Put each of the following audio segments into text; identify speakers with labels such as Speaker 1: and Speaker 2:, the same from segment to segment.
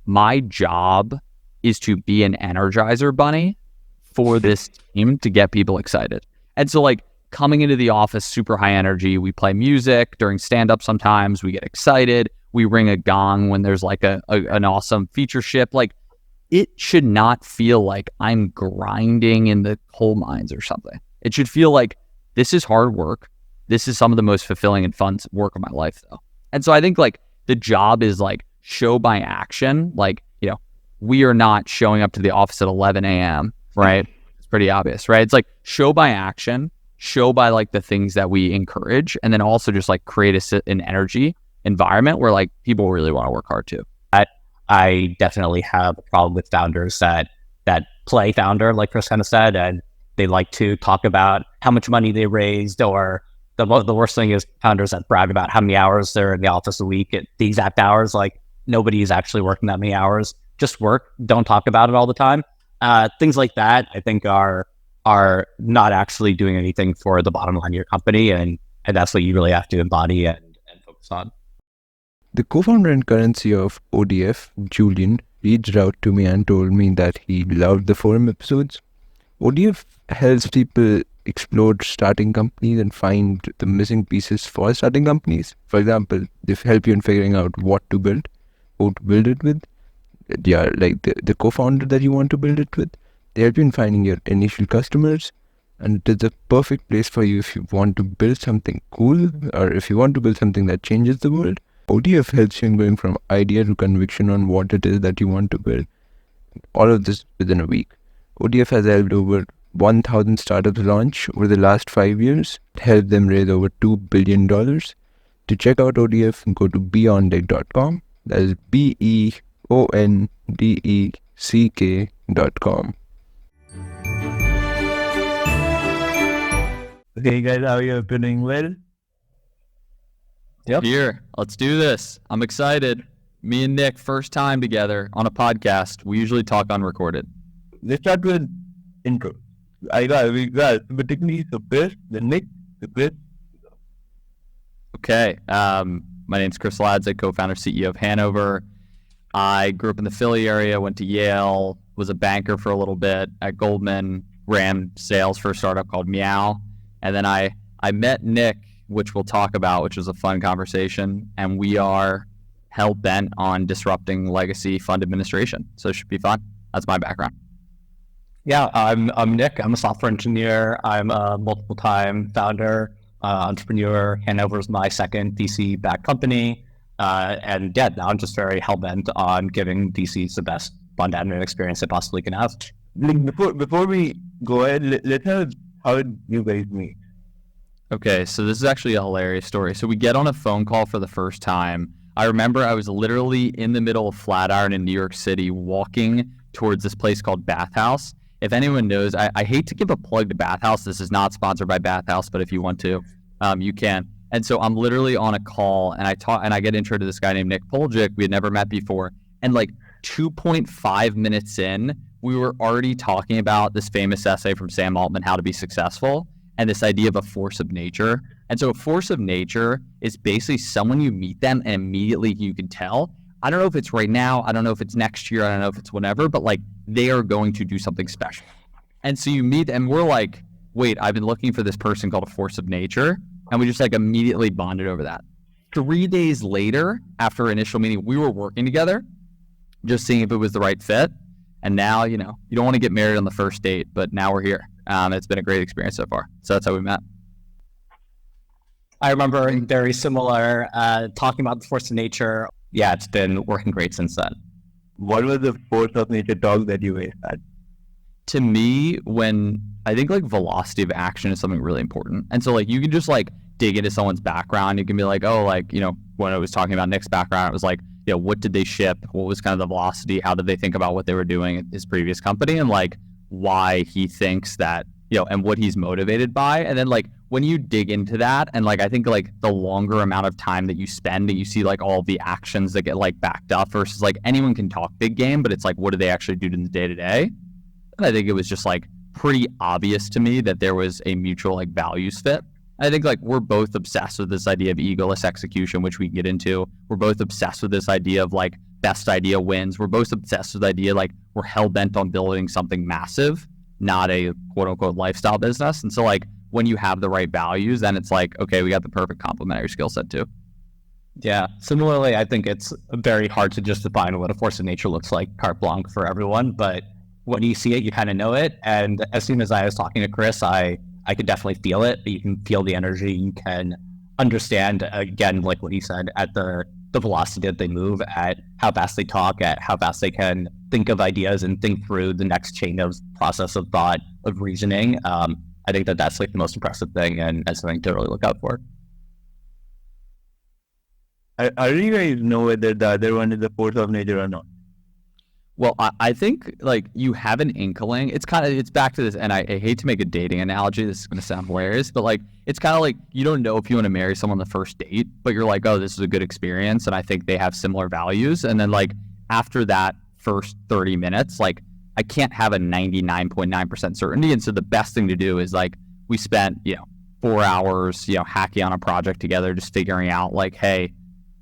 Speaker 1: my job is to be an energizer bunny for this team to get people excited. And so like coming into the office, super high energy, we play music during stand-up sometimes, we get excited, we ring a gong when there's like an awesome feature ship. Like it should not feel like I'm grinding in the coal mines or something. It should feel like this is hard work. This is some of the most fulfilling and fun work of my life though. And so I think like the job is like show by action. Like, you know, we are not showing up to the office at 11 a.m., right? It's pretty obvious, right? It's like show by action, show by like the things that we encourage, and then also just like create an energy environment where like people really want to work hard too.
Speaker 2: I definitely have a problem with founders that play founder, like Chris kind of said, and they like to talk about how much money they raised, or the worst thing is founders that brag about how many hours they're in the office a week at the exact hours. Like nobody is actually working that many hours. Just work. Don't talk about it all the time. Things like that, I think, are not actually doing anything for the bottom line of your company, and that's what you really have to embody and focus on.
Speaker 3: The co-founder and current CEO of ODF, Julian, reached out to me and told me that he loved the forum episodes. ODF helps people explore starting companies and find the missing pieces for starting companies. For example, they help you in figuring out what to build, who to build it with. Yeah, like the co-founder that you want to build it with. They help you in finding your initial customers, and it is a perfect place for you if you want to build something cool or if you want to build something that changes the world. ODF helps you in going from idea to conviction on what it is that you want to build. All of this within a week. ODF has helped over 1,000 startups launch over the last 5 years, helped them raise over $2 billion. To check out ODF, go to beyonddeck.com. That is BEONDECK.com.
Speaker 4: Okay, guys, how are you doing? Well?
Speaker 1: Yep. Here, let's do this. I'm excited. Me and Nick, first time together on a podcast. We usually talk unrecorded.
Speaker 4: Let's start with intro. We got particularly the Chris, the Nick, the Chris.
Speaker 1: Okay. My name's Chris Ladzik, co-founder, CEO of Hanover. I grew up in the Philly area, went to Yale, was a banker for a little bit at Goldman, ran sales for a startup called Meow. And then I met Nick, which we'll talk about, which was a fun conversation. And we are hell-bent on disrupting legacy fund administration. So it should be fun. That's my background.
Speaker 2: Yeah, I'm Nick. I'm a software engineer. I'm a multiple-time founder, entrepreneur. Hanover is my second VC-backed company. And yeah, now I'm just very hell-bent on giving VCs the best fund admin experience they possibly can have.
Speaker 4: Like before we go ahead, let's have how did you guys meet?
Speaker 1: Okay, so this is actually a hilarious story. So we get on a phone call for the first time. I remember I was literally in the middle of Flatiron in New York City walking towards this place called Bathhouse. If anyone knows, I hate to give a plug to Bathhouse. This is not sponsored by Bathhouse, but if you want to, you can. And so I'm literally on a call and I get intro to this guy named Nick Poljic. We had never met before. And like 2.5 minutes in, we were already talking about this famous essay from Sam Altman, How to Be Successful, and this idea of a force of nature. And so a force of nature is basically someone you meet them and immediately you can tell. I don't know if it's right now. I don't know if it's next year. I don't know if it's whenever, but like they are going to do something special. And so you meet and we're like, wait, I've been looking for this person called a force of nature. And we just like immediately bonded over that. 3 days later, after our initial meeting, we were working together, just seeing if it was the right fit. And now, you know, you don't want to get married on the first date, but now we're here. It's been a great experience so far. So that's how we met.
Speaker 2: I remember very similar, talking about the force of nature. Yeah, it's been working great since then.
Speaker 4: What was the force of nature talk that you guys had?
Speaker 1: To me, when I think like velocity of action is something really important. And so like you can just like dig into someone's background. You can be like, oh, like, you know, when I was talking about Nick's background, it was like, you know, what did they ship? What was kind of the velocity? How did they think about what they were doing at his previous company? And like why he thinks that, you know, and what he's motivated by. And then like when you dig into that and like I think like the longer amount of time that you spend and you see like all the actions that get like backed up versus like anyone can talk big game, but it's like what do they actually do in the day to day? And I think it was just like pretty obvious to me that there was a mutual like values fit. I think like we're both obsessed with this idea of egoless execution, which we can get into. We're both obsessed with this idea of like best idea wins. We're both obsessed with the idea, like we're hell bent on building something massive, not a quote unquote lifestyle business. And so like when you have the right values, then it's like, okay, we got the perfect complementary skill set too.
Speaker 2: Yeah. Similarly, I think it's very hard to just define what a force of nature looks like carte blanche for everyone, but when you see it, you kind of know it. And as soon as I was talking to Chris, I could definitely feel it. You can feel the energy. You can understand, again, like what he said, at the velocity that they move, at how fast they talk, at how fast they can think of ideas and think through the next chain of process of thought, of reasoning. I think that that's like the most impressive thing and something to really look out for.
Speaker 4: I do you guys know whether the other one is a force of nature or not?
Speaker 1: Well, I think like you have an inkling. It's back to this, and I hate to make a dating analogy. This is going to sound hilarious, but like it's kind of like you don't know if you want to marry someone on the first date, but you're like, oh, this is a good experience, and I think they have similar values. And then like after that first 30 minutes, like I can't have a 99.9% certainty. And so the best thing to do is like we spent 4 hours hacking on a project together, just figuring out like, hey,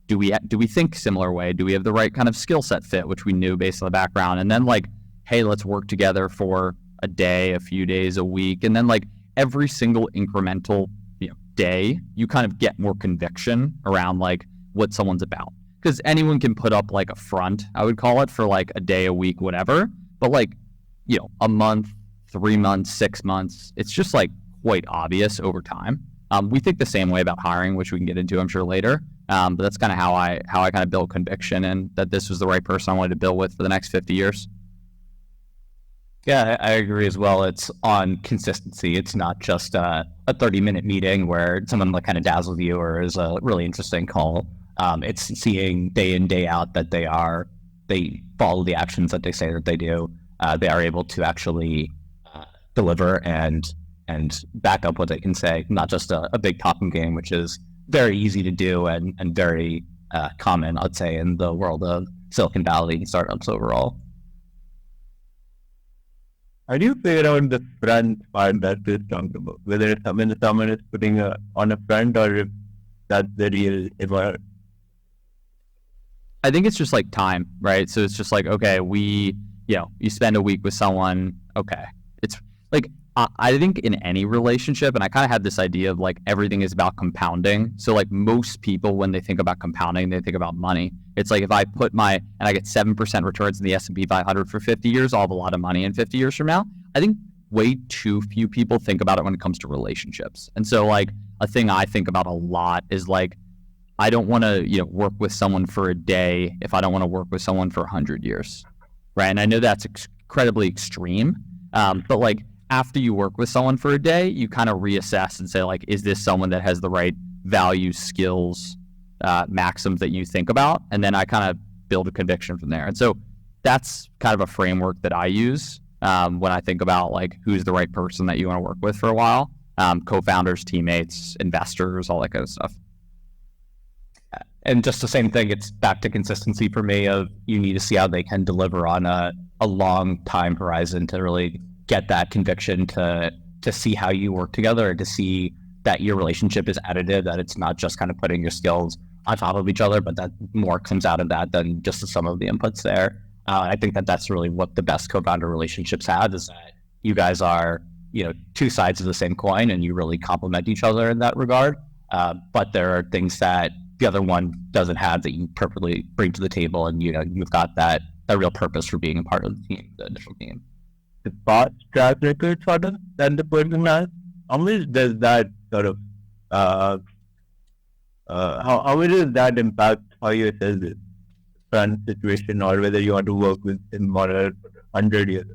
Speaker 1: do we think similar way? Do we have the right kind of skill set fit, which we knew based on the background? And then like, hey, let's work together for a day, a few days, a week. And then like every single incremental day, you kind of get more conviction around like what someone's about. Because anyone can put up like a front, I would call it, for like a day, a week, whatever. But like, a month, 3 months, 6 months, it's just like quite obvious over time. We think the same way about hiring, which we can get into, I'm sure, later. But that's kind of how I kind of built conviction and that this was the right person I wanted to build with for the next 50 years.
Speaker 2: Yeah, I agree as well. It's on consistency. It's not just a 30-minute meeting where someone like kind of dazzles you or is a really interesting call. It's seeing day in, day out that they follow the actions that they say that they do. They are able to actually deliver and back up what they can say, not just a big talking game, which is very easy to do and very common, I'd say, in the world of Silicon Valley and startups overall.
Speaker 4: How do you figure out the front part that is talked about? Whether it's someone is putting on a front or if that's the real environment?
Speaker 1: I think it's just like time, right? So it's just like, okay, you spend a week with someone, okay. It's like, I think in any relationship, and I kind of had this idea of like everything is about compounding. So like most people, when they think about compounding, they think about money. It's like if I put and I get 7% returns in the S&P 500 for 50 years, I'll have a lot of money in 50 years from now. I think way too few people think about it when it comes to relationships. And so like a thing I think about a lot is like, I don't want to work with someone for a day if I don't want to work with someone for 100 years, right? And I know that's incredibly extreme, but like, after you work with someone for a day, you kind of reassess and say, like, is this someone that has the right values, skills, maxims that you think about? And then I kind of build a conviction from there. And so that's kind of a framework that I use when I think about, like, who's the right person that you want to work with for a while. Co-founders, teammates, investors, all that kind of stuff.
Speaker 2: And just the same thing, it's back to consistency for me of you need to see how they can deliver on a long time horizon to really get that conviction to see how you work together and to see that your relationship is additive, that it's not just kind of putting your skills on top of each other, but that more comes out of that than just the sum of the inputs there. I think that that's really what the best co-founder relationships have, is that you guys are, two sides of the same coin and you really complement each other in that regard. But there are things that the other one doesn't have that you perfectly bring to the table, and you've got that real purpose for being a part of the team, the initial team.
Speaker 4: The past track record sort of that the person has, how much does that sort of how much does that impact how you assess this current situation, or whether you want to work with him for 100 years?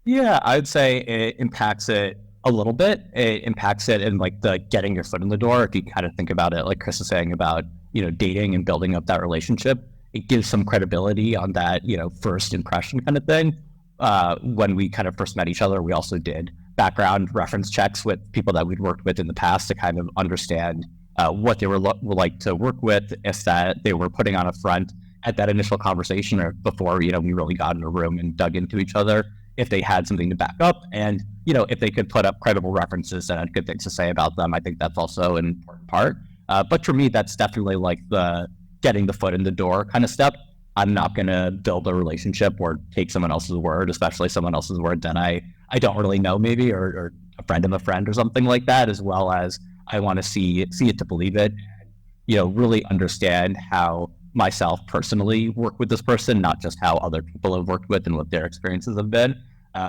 Speaker 2: Yeah, I'd say it impacts it a little bit. It impacts it in like the getting your foot in the door. If you kind of think about it, like Chris is saying about dating and building up that relationship, it gives some credibility on that first impression kind of thing. When we kind of first met each other, we also did background reference checks with people that we'd worked with in the past to kind of understand what they were like to work with, if that they were putting on a front at that initial conversation or before, we really got in a room and dug into each other, if they had something to back up, and, if they could put up credible references and had good things to say about them. I think that's also an important part. But for me, that's definitely like the getting the foot in the door kind of step. I'm not going to build a relationship or take someone else's word, especially someone else's word that I don't really know maybe, or a friend of a friend or something like that, as well as I want to see it to believe it, really understand how myself personally work with this person, not just how other people have worked with and what their experiences have been.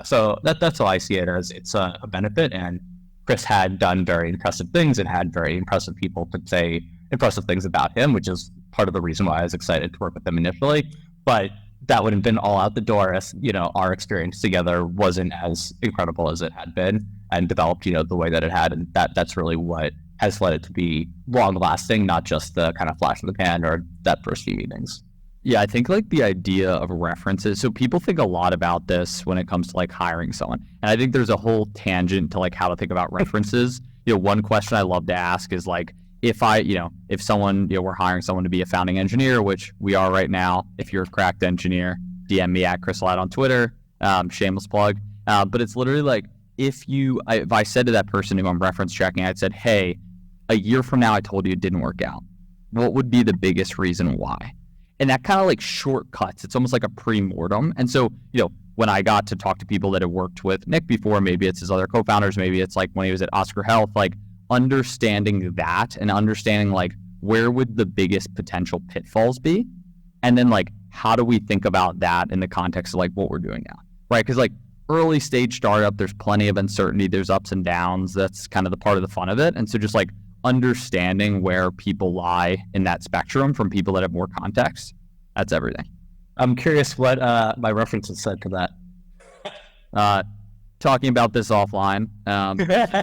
Speaker 2: So that's how I see it, as it's a benefit. And Chris had done very impressive things and had very impressive people to say impressive things about him, which is part of the reason why I was excited to work with him initially. But that would have been all out the door as, our experience together wasn't as incredible as it had been and developed, the way that it had. And that's really what has led it to be long lasting, not just the kind of flash in the pan or that first few meetings.
Speaker 1: Yeah, I think like the idea of references. So people think a lot about this when it comes to like hiring someone. And I think there's a whole tangent to like how to think about references. One question I love to ask is like, if someone, we're hiring someone to be a founding engineer, which we are right now. If you're a cracked engineer, DM me at Chris Ladd on Twitter, shameless plug. But it's literally like, if I said to that person who I'm reference checking, I'd said, hey, a year from now, I told you it didn't work out. What would be the biggest reason why? And that kind of like shortcuts. It's almost like a pre-mortem. And so, when I got to talk to people that had worked with Nick before, maybe it's his other co-founders, maybe it's like when he was at Oscar Health, like understanding that and understanding like where would the biggest potential pitfalls be? And then like, how do we think about that in the context of like what we're doing now, right? Because like early stage startup, there's plenty of uncertainty, there's ups and downs. That's kind of the part of the fun of it. And so just like understanding where people lie in that spectrum from people that have more context, that's everything.
Speaker 2: I'm curious what my references said to
Speaker 1: that. Talking about this offline.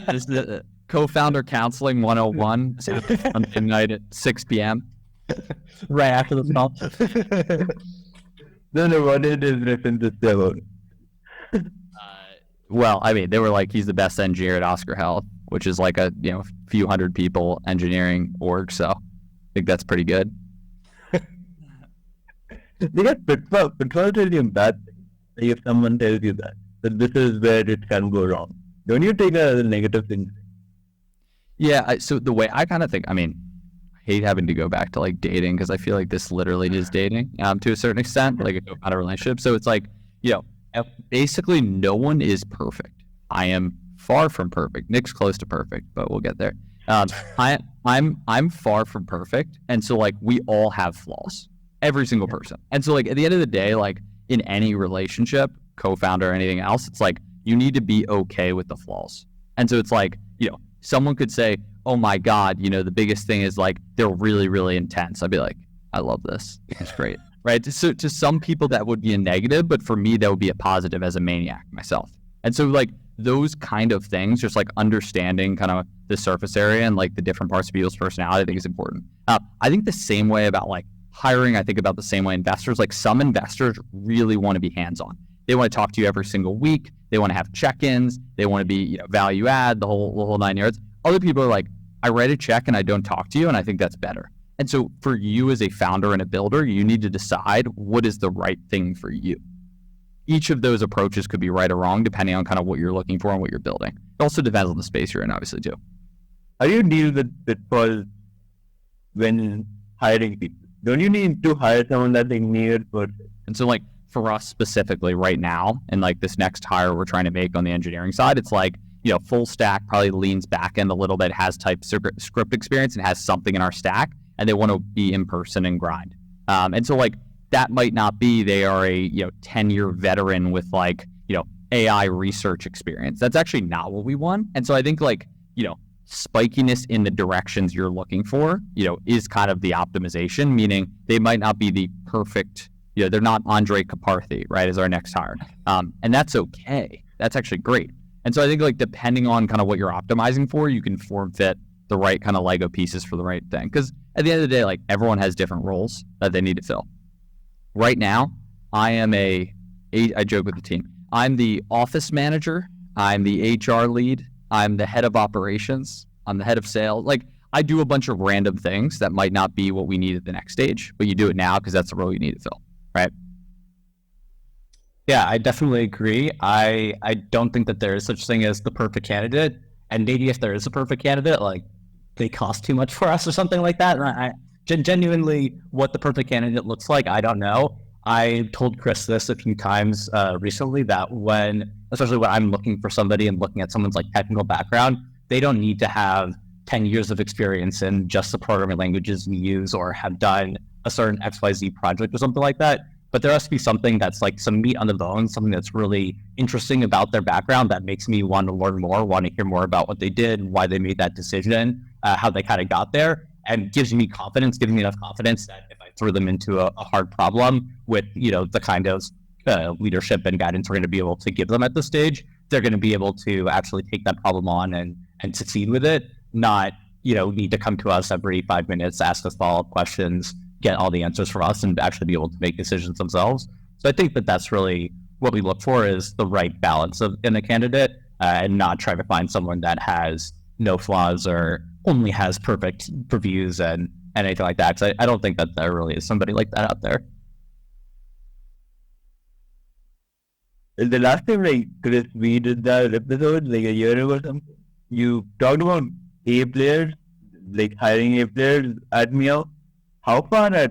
Speaker 1: This is the co-founder counseling 101 Sunday night at 6 p.m.
Speaker 2: right after the call.
Speaker 4: No, what it is references about?
Speaker 1: Well, I mean, they were like, he's the best engineer at Oscar Health, which is like a few hundred people engineering org. So I think that's pretty good.
Speaker 4: They get pitfall really bad thing. If someone tells you that this is where it can go wrong, don't you take a negative thing?
Speaker 1: Yeah. So the way I kind of think, I mean, I hate having to go back to like dating because I feel like this literally is dating to a certain extent, like a co-founder relationship. So it's like, basically no one is perfect. I am far from perfect. Nick's close to perfect, but we'll get there. I'm far from perfect. And so like we all have flaws, every single person. And so like at the end of the day, like in any relationship, co-founder or anything else, it's like you need to be okay with the flaws. And so it's like, someone could say, oh my God, the biggest thing is like they're really, really intense. I'd be like, I love this. It's great. Right. So to some people that would be a negative, but for me, that would be a positive as a maniac myself. And so like those kind of things, just like understanding kind of the surface area and like the different parts of people's personality, I think is important. I think the same way about like hiring, I think about the same way investors, like some investors really want to be hands-on. They want to talk to you every single week. They want to have check-ins. They want to be, value add, the whole 9 yards. Other people are like, I write a check and I don't talk to you, and I think that's better. And so for you as a founder and a builder, you need to decide what is the right thing for you. Each of those approaches could be right or wrong, depending on kind of what you're looking for and what you're building. It also depends on the space you're in, obviously, too.
Speaker 4: How do you deal with pitfalls when hiring people? Don't you need to hire someone that's a near person?
Speaker 1: And so like for us specifically right now, and like this next hire we're trying to make on the engineering side, it's like, full stack probably leans back end a little bit, has TypeScript experience and has something in our stack, and they want to be in person and grind. And so like that might not be, they are a 10-year veteran with like, AI research experience. That's actually not what we want. And so I think like, spikiness in the directions you're looking for, is kind of the optimization, meaning they might not be the perfect, they're not Andre Kaparthi, right, as our next hire. And that's okay. That's actually great. And so I think like depending on kind of what you're optimizing for, you can form fit the right kind of Lego pieces for the right thing. Because at the end of the day, like everyone has different roles that they need to fill. Right now, I joke with the team. I'm the office manager. I'm the HR lead. I'm the head of operations. I'm the head of sales. Like I do a bunch of random things that might not be what we need at the next stage, but you do it now because that's the role you need to fill, right?
Speaker 2: Yeah, I definitely agree. I don't think that there is such thing as the perfect candidate. And maybe if there is a perfect candidate, like they cost too much for us or something like that. And genuinely what the perfect candidate looks like, I don't know. I told Chris this a few times recently that especially when I'm looking for somebody and looking at someone's like technical background, they don't need to have 10 years of experience in just the programming languages we use or have done a certain XYZ project or something like that. But there has to be something that's like some meat on the bone, something that's really interesting about their background that makes me want to learn more, want to hear more about what they did, why they made that decision, how they kind of got there, and gives me enough confidence that if I throw them into a hard problem with, the kind of leadership and guidance we're going to be able to give them at this stage, they're going to be able to actually take that problem on and succeed with it, not, need to come to us every 5 minutes, ask us follow-up questions, get all the answers from us, and actually be able to make decisions themselves. So I think that that's really what we look for, is the right balance in a candidate, and not try to find someone that has no flaws or only has perfect reviews and anything like that. Because I don't think that there really is somebody like that out there.
Speaker 4: The last time, Chris, we did that episode, a year ago or something, you talked about A players, hiring A players at Meow. How far are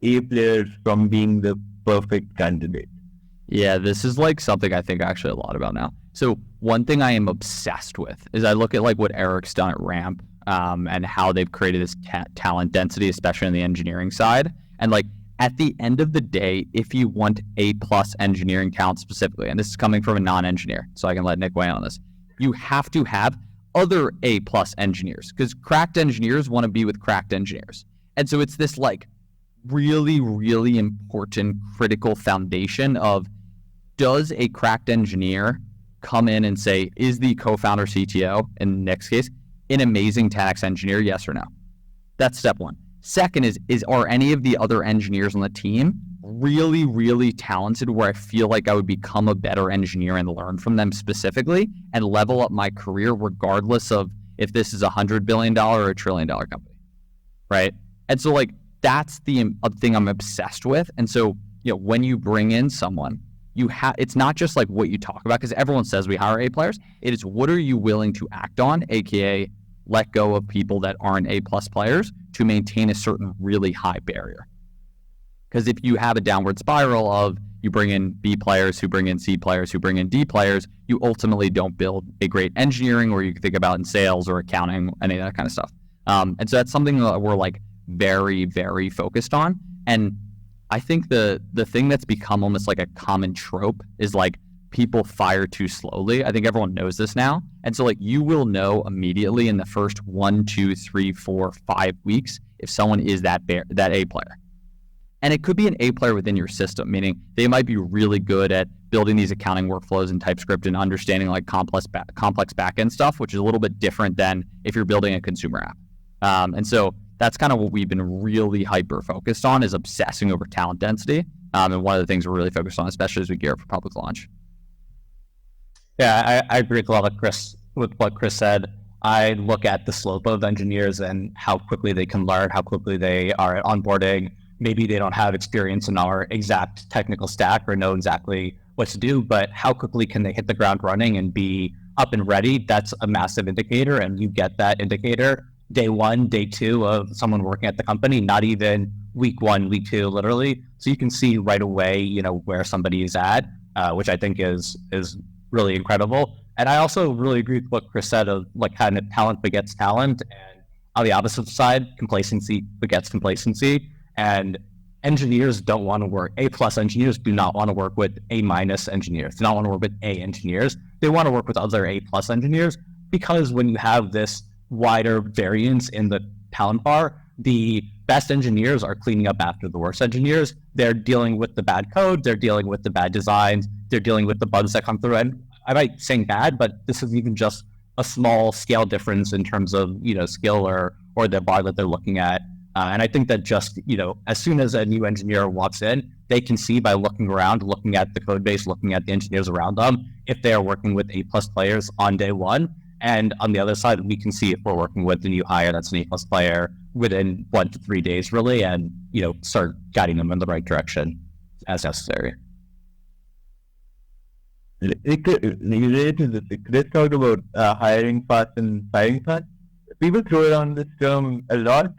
Speaker 4: A players from being the perfect candidate?
Speaker 1: Yeah, this is something I think actually a lot about now. So one thing I am obsessed with is I look at what Eric's done at Ramp, and how they've created this talent density, especially on the engineering side. And at the end of the day, if you want A+ engineering talent specifically, and this is coming from a non-engineer, so I can let Nick weigh in on this, you have to have other A+ engineers, because cracked engineers want to be with cracked engineers. And so it's this really, really important critical foundation of, does a cracked engineer come in and say, is the co-founder CTO, in Nick's case, an amazing 10x engineer, yes or no? That's step one. Second is are any of the other engineers on the team really, really talented where I feel like I would become a better engineer and learn from them specifically and level up my career regardless of if this is $100 billion or $1 trillion company, right? And so that's the thing I'm obsessed with. And so, when you bring in someone, it's not just what you talk about, because everyone says we hire A players. It is, what are you willing to act on, aka let go of people that aren't A+ players to maintain a certain really high barrier. Because if you have a downward spiral of you bring in B players who bring in C players who bring in D players, you ultimately don't build a great engineering, or you can think about in sales or accounting, any of that kind of stuff. And so that's something that we're very, very focused on. And I think the thing that's become almost a common trope is people fire too slowly. I think everyone knows this now. And so you will know immediately in the first 1, 2, 3, 4, 5 weeks if someone is that A player. And it could be an A player within your system, meaning they might be really good at building these accounting workflows in TypeScript and understanding complex backend stuff, which is a little bit different than if you're building a consumer app. And so that's kind of what we've been really hyper focused on, is obsessing over talent density. And one of the things we're really focused on, especially as we gear up for public launch.
Speaker 2: Yeah, I agree with a lot with what Chris said. I look at the slope of engineers and how quickly they can learn, how quickly they are at onboarding. Maybe they don't have experience in our exact technical stack or know exactly what to do, but how quickly can they hit the ground running and be up and ready? That's a massive indicator, and you get that indicator day 1, day 2 of someone working at the company, not even week 1, week 2, literally. So you can see right away, where somebody is at, which I think is really incredible. And I also really agree with what Chris said of kind of talent begets talent, and on the opposite side, complacency begets complacency. And engineers don't want to work. A+ engineers do not want to work with A- engineers. Do not want to work with A engineers. They want to work with other A+ engineers, because when you have this wider variance in the talent bar, the best engineers are cleaning up after the worst engineers. They're dealing with the bad code. They're dealing with the bad designs. They're dealing with the bugs that come through. And I might saying bad, but this is even just a small scale difference in terms of, skill or the bar that they're looking at. And I think that just, as soon as a new engineer walks in, they can see by looking around, looking at the code base, looking at the engineers around them, if they are working with A+ players on day 1. And on the other side, we can see if we're working with the new hire that's an A+ player within 1 to 3 days, really, and start guiding them in the right direction as necessary.
Speaker 4: Related to this, Chris talked about hiring fast and firing fast. people throw around this term a lot.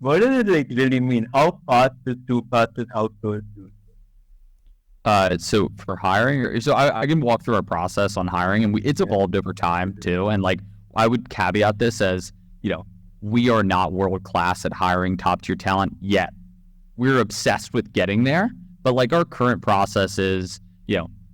Speaker 4: What does it like really mean? How fast is too fast is outsourced to?
Speaker 1: So for hiring, so I can walk through our process on hiring, and it's evolved over time too. And like I would caveat this as, we are not world class at hiring top tier talent yet. We're obsessed with getting there, but like our current process is,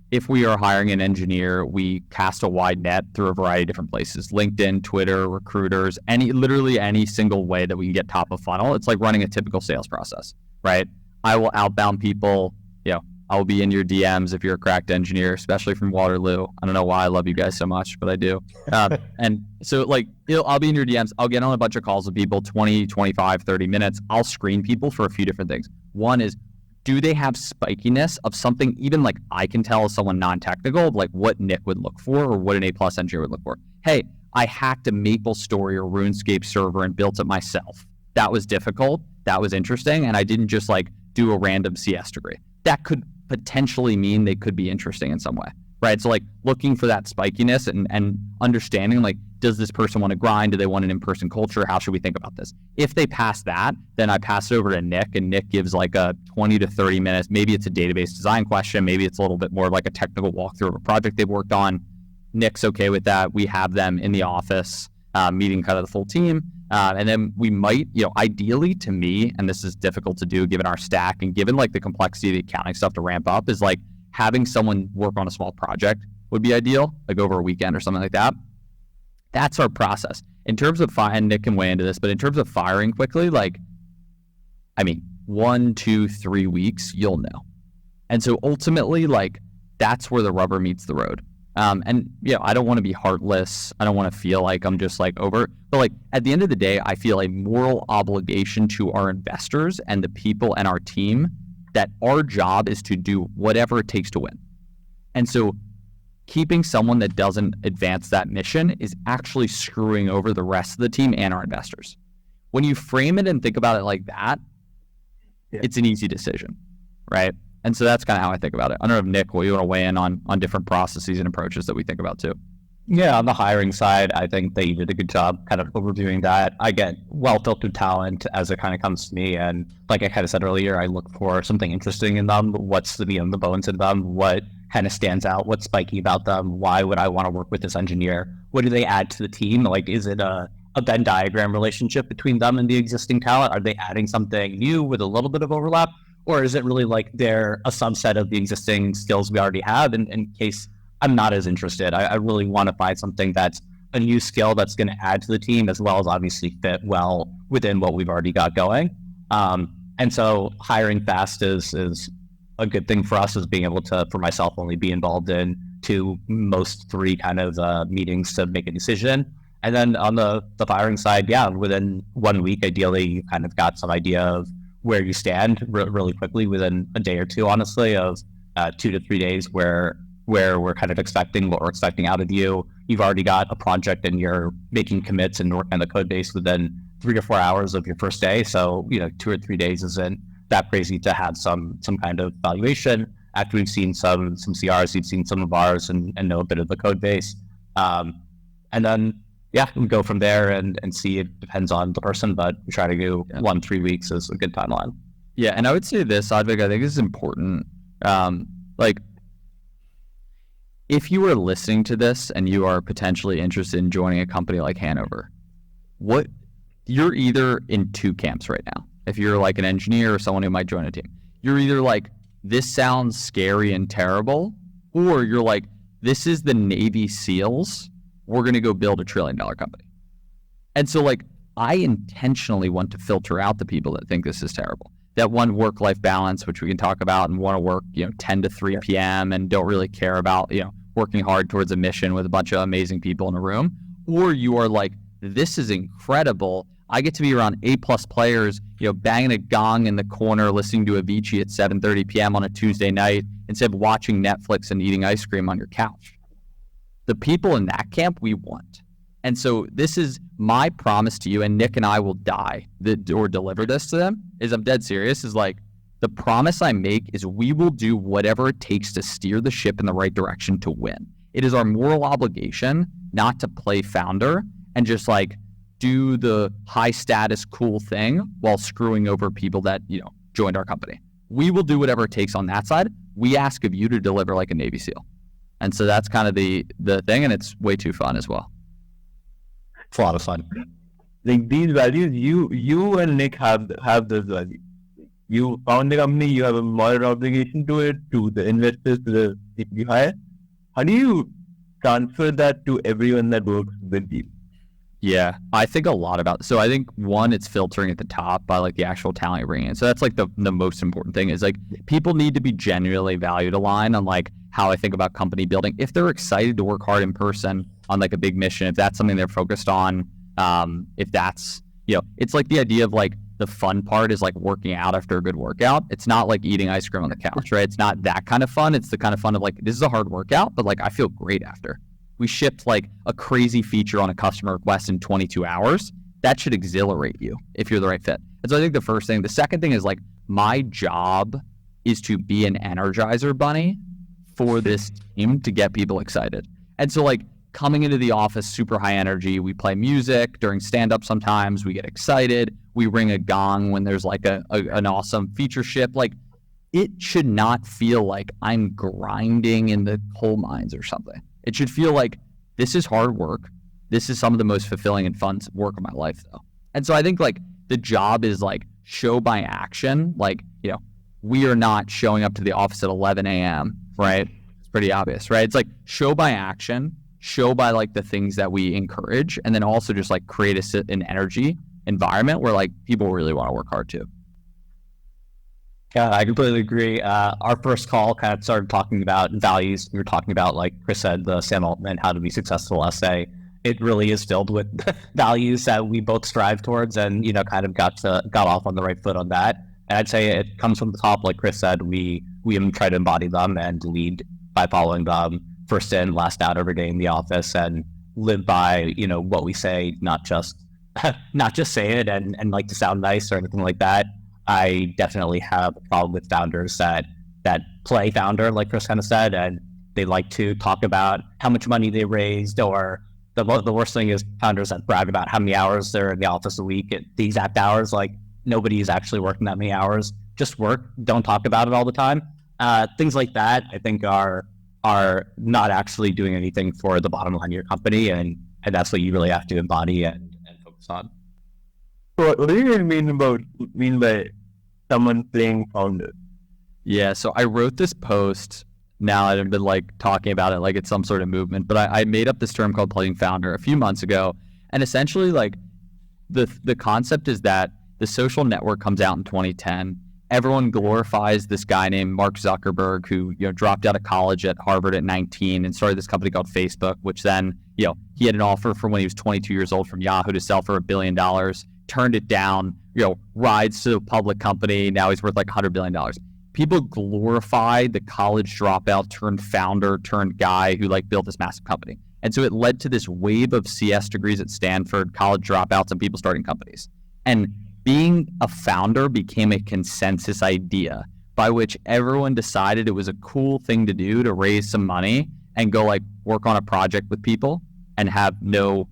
Speaker 1: if we are hiring an engineer, we cast a wide net through a variety of different places: LinkedIn, Twitter, recruiters, literally any single way that we can get top of funnel. It's like running a typical sales process, right? I will outbound people. I'll be in your DMs if you're a cracked engineer, especially from Waterloo. I don't know why I love you guys so much, but I do. And so like, I'll be in your DMs. I'll get on a bunch of calls with people, 20, 25, 30 minutes. I'll screen people for a few different things. One is, do they have spikiness of something even like I can tell as someone non-technical, of like what Nick would look for or what an A+ engineer would look for? Hey, I hacked a MapleStory or RuneScape server and built it myself. That was difficult. That was interesting. And I didn't just like do a random CS degree. That could potentially mean they could be interesting in some way, right? So like looking for that spikiness and understanding like, does this person want to grind? Do they want an in-person culture? How should we think about this? If they pass that, then I pass it over to Nick, and Nick gives like a 20 to 30 minutes. Maybe it's a database design question. Maybe it's a little bit more like a technical walkthrough of a project they've worked on. Nick's okay with that. We have them in the office, meeting kind of the full team. And then we might, ideally to me, and this is difficult to do given our stack and given like the complexity of the accounting stuff to ramp up, is like having someone work on a small project would be ideal, like over a weekend or something like that. That's our process. In terms of and Nick can weigh into this, but in terms of firing quickly, 1, 2, 3 weeks, you'll know. And so ultimately, like, that's where the rubber meets the road. I don't want to be heartless. I don't want to feel like I'm just like over, but like at the end of the day, I feel a moral obligation to our investors and the people and our team that our job is to do whatever it takes to win. And so keeping someone that doesn't advance that mission is actually screwing over the rest of the team and our investors. When you frame it and think about it like that, it's an easy decision, right? And so that's kind of how I think about it. I don't know if Nick, will you want to weigh in on different processes and approaches that we think about too?
Speaker 2: Yeah, on the hiring side, I think that you did a good job kind of overviewing that. I get well-filtered talent as it kind of comes to me. And like I kind of said earlier, I look for something interesting in them. What's the meat and the bones in them? What kind of stands out? What's spiky about them? Why would I want to work with this engineer? What do they add to the team? Like, is it a Venn diagram relationship between them and the existing talent? Are they adding something new with a little bit of overlap? Or is it really like they're a subset of the existing skills we already have in case I'm not as interested? I really want to find something that's a new skill that's going to add to the team as well as obviously fit well within what we've already got going. And so hiring fast is a good thing for us, is being able to, for myself, only be involved in 2, most 3 kind of meetings to make a decision. And then on the firing side, within 1 week, ideally, you kind of got some idea of where you stand really quickly within a day or 2, honestly, of 2 to 3 days where we're kind of expecting what we're expecting out of you. You've already got a project and you're making commits and working on the code base within 3 to 4 hours of your first day. So, 2 or 3 days isn't that crazy to have some kind of valuation. After we've seen some CRs, we've seen some of ours and know a bit of the code base. And then, we go from there and see. It depends on the person, but we try to do 1-3 weeks is a good timeline.
Speaker 1: Yeah, and I would say this, Advik, I think this is important. If you are listening to this and you are potentially interested in joining a company like Hanover, you're either in 2 camps right now. If you're like an engineer or someone who might join a team, you're either like, this sounds scary and terrible, or you're like, this is the Navy SEALs. We're going to go build $1 trillion company. And so like, I intentionally want to filter out the people that think this is terrible, that want work-life balance, which we can talk about, and want to work, 10 to 3 p.m. and don't really care about, working hard towards a mission with a bunch of amazing people in a room. Or you are like, this is incredible. I get to be around A+ players, banging a gong in the corner, listening to Avicii at 7:30 p.m. on a Tuesday night instead of watching Netflix and eating ice cream on your couch. The people in that camp we want. And so this is my promise to you, and Nick and I will die or deliver this to them, is I'm dead serious, is like, the promise I make is we will do whatever it takes to steer the ship in the right direction to win. It is our moral obligation not to play founder and just like do the high status cool thing while screwing over people that, joined our company. We will do whatever it takes on that side. We ask of you to deliver like a Navy SEAL. And so that's kind of the thing, and it's way too fun as well.
Speaker 2: It's a lot of fun.
Speaker 4: Like these values, you and Nick have those values. You found the company, you have a moral obligation to it, to the investors, to the people you hire. How do you transfer that to everyone that works with you?
Speaker 1: Yeah, I think a lot about. So I think one, it's filtering at the top by like the actual talent you're bringing in. So that's like the most important thing is like people need to be genuinely valued aligned on like how I think about company building. If they're excited to work hard in person on like a big mission, if that's something they're focused on, if that's, it's like the idea of like the fun part is like working out after a good workout. It's not like eating ice cream on the couch, right? It's not that kind of fun. It's the kind of fun of like, this is a hard workout, but like I feel great after. We shipped like a crazy feature on a customer request in 22 hours. That should exhilarate you if you're the right fit. And so I think the first thing. The second thing is like my job is to be an energizer bunny for this team to get people excited. And so like coming into the office, super high energy. We play music during stand-up sometimes. We get excited. We ring a gong when there's like an awesome feature ship. Like it should not feel like I'm grinding in the coal mines or something. It should feel like this is hard work. This is some of the most fulfilling and fun work of my life, though. And so I think like the job is like show by action. Like, we are not showing up to the office at 11 a.m., right? It's pretty obvious, right? It's like show by action, show by like the things that we encourage, and then also just like create an energy environment where like people really want to work hard too.
Speaker 2: Yeah, I completely agree. Our first call kind of started talking about values. We were talking about, like Chris said, the Sam Altman How to Be Successful essay. It really is filled with values that we both strive towards, and kind of got off on the right foot on that. And I'd say it comes from the top, like Chris said. We try to embody them and lead by following them. First in, last out every day in the office, and live by what we say, not just say it and like to sound nice or anything like that. I definitely have a problem with founders that play founder, like Chris kind of said, and they like to talk about how much money they raised, or the worst thing is founders that brag about how many hours they're in the office a week at the exact hours. Like nobody is actually working that many hours. Just work. Don't talk about it all the time. Things like that, I think, are not actually doing anything for the bottom line of your company, and that's what you really have to embody and focus on.
Speaker 4: What do you mean by someone playing founder?
Speaker 1: Yeah, so I wrote this post. Now I've been like talking about it like it's some sort of movement, but I made up this term called playing founder a few months ago, and essentially like the concept is that the social network comes out in 2010. Everyone glorifies this guy named Mark Zuckerberg, who dropped out of college at Harvard at 19 and started this company called Facebook, which then he had an offer from when he was 22 years old from Yahoo to sell for $1 billion. Turned it down, rides to a public company. Now he's worth like $100 billion. People glorify the college dropout turned founder turned guy who like built this massive company. And so it led to this wave of CS degrees at Stanford, college dropouts, and people starting companies. And being a founder became a consensus idea by which everyone decided it was a cool thing to do to raise some money and go like work on a project with people and have no,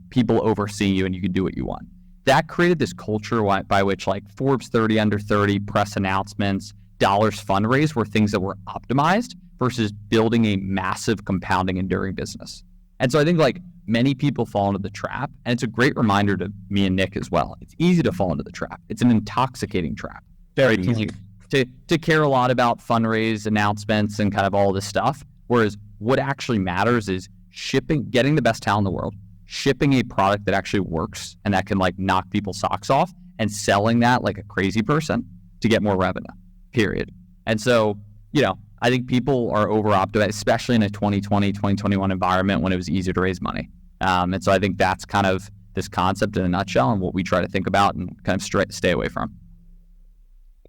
Speaker 1: people overseeing you, and you can do what you want. That created this culture by which like Forbes 30 under 30, press announcements, dollars fundraise were things that were optimized versus building a massive compounding enduring business. And so I think like many people fall into the trap, and it's a great reminder to me and Nick as well. It's easy to fall into the trap. It's an intoxicating trap.
Speaker 2: Very easy.
Speaker 1: To care a lot about fundraise announcements and kind of all this stuff. Whereas what actually matters is getting the best talent in the world, shipping a product that actually works and that can like knock people's socks off, and selling that like a crazy person to get more revenue, period. And so, I think people are over-optimized, especially in a 2020, 2021 environment when it was easier to raise money. And so I think that's kind of this concept in a nutshell and what we try to think about and kind of stay away from.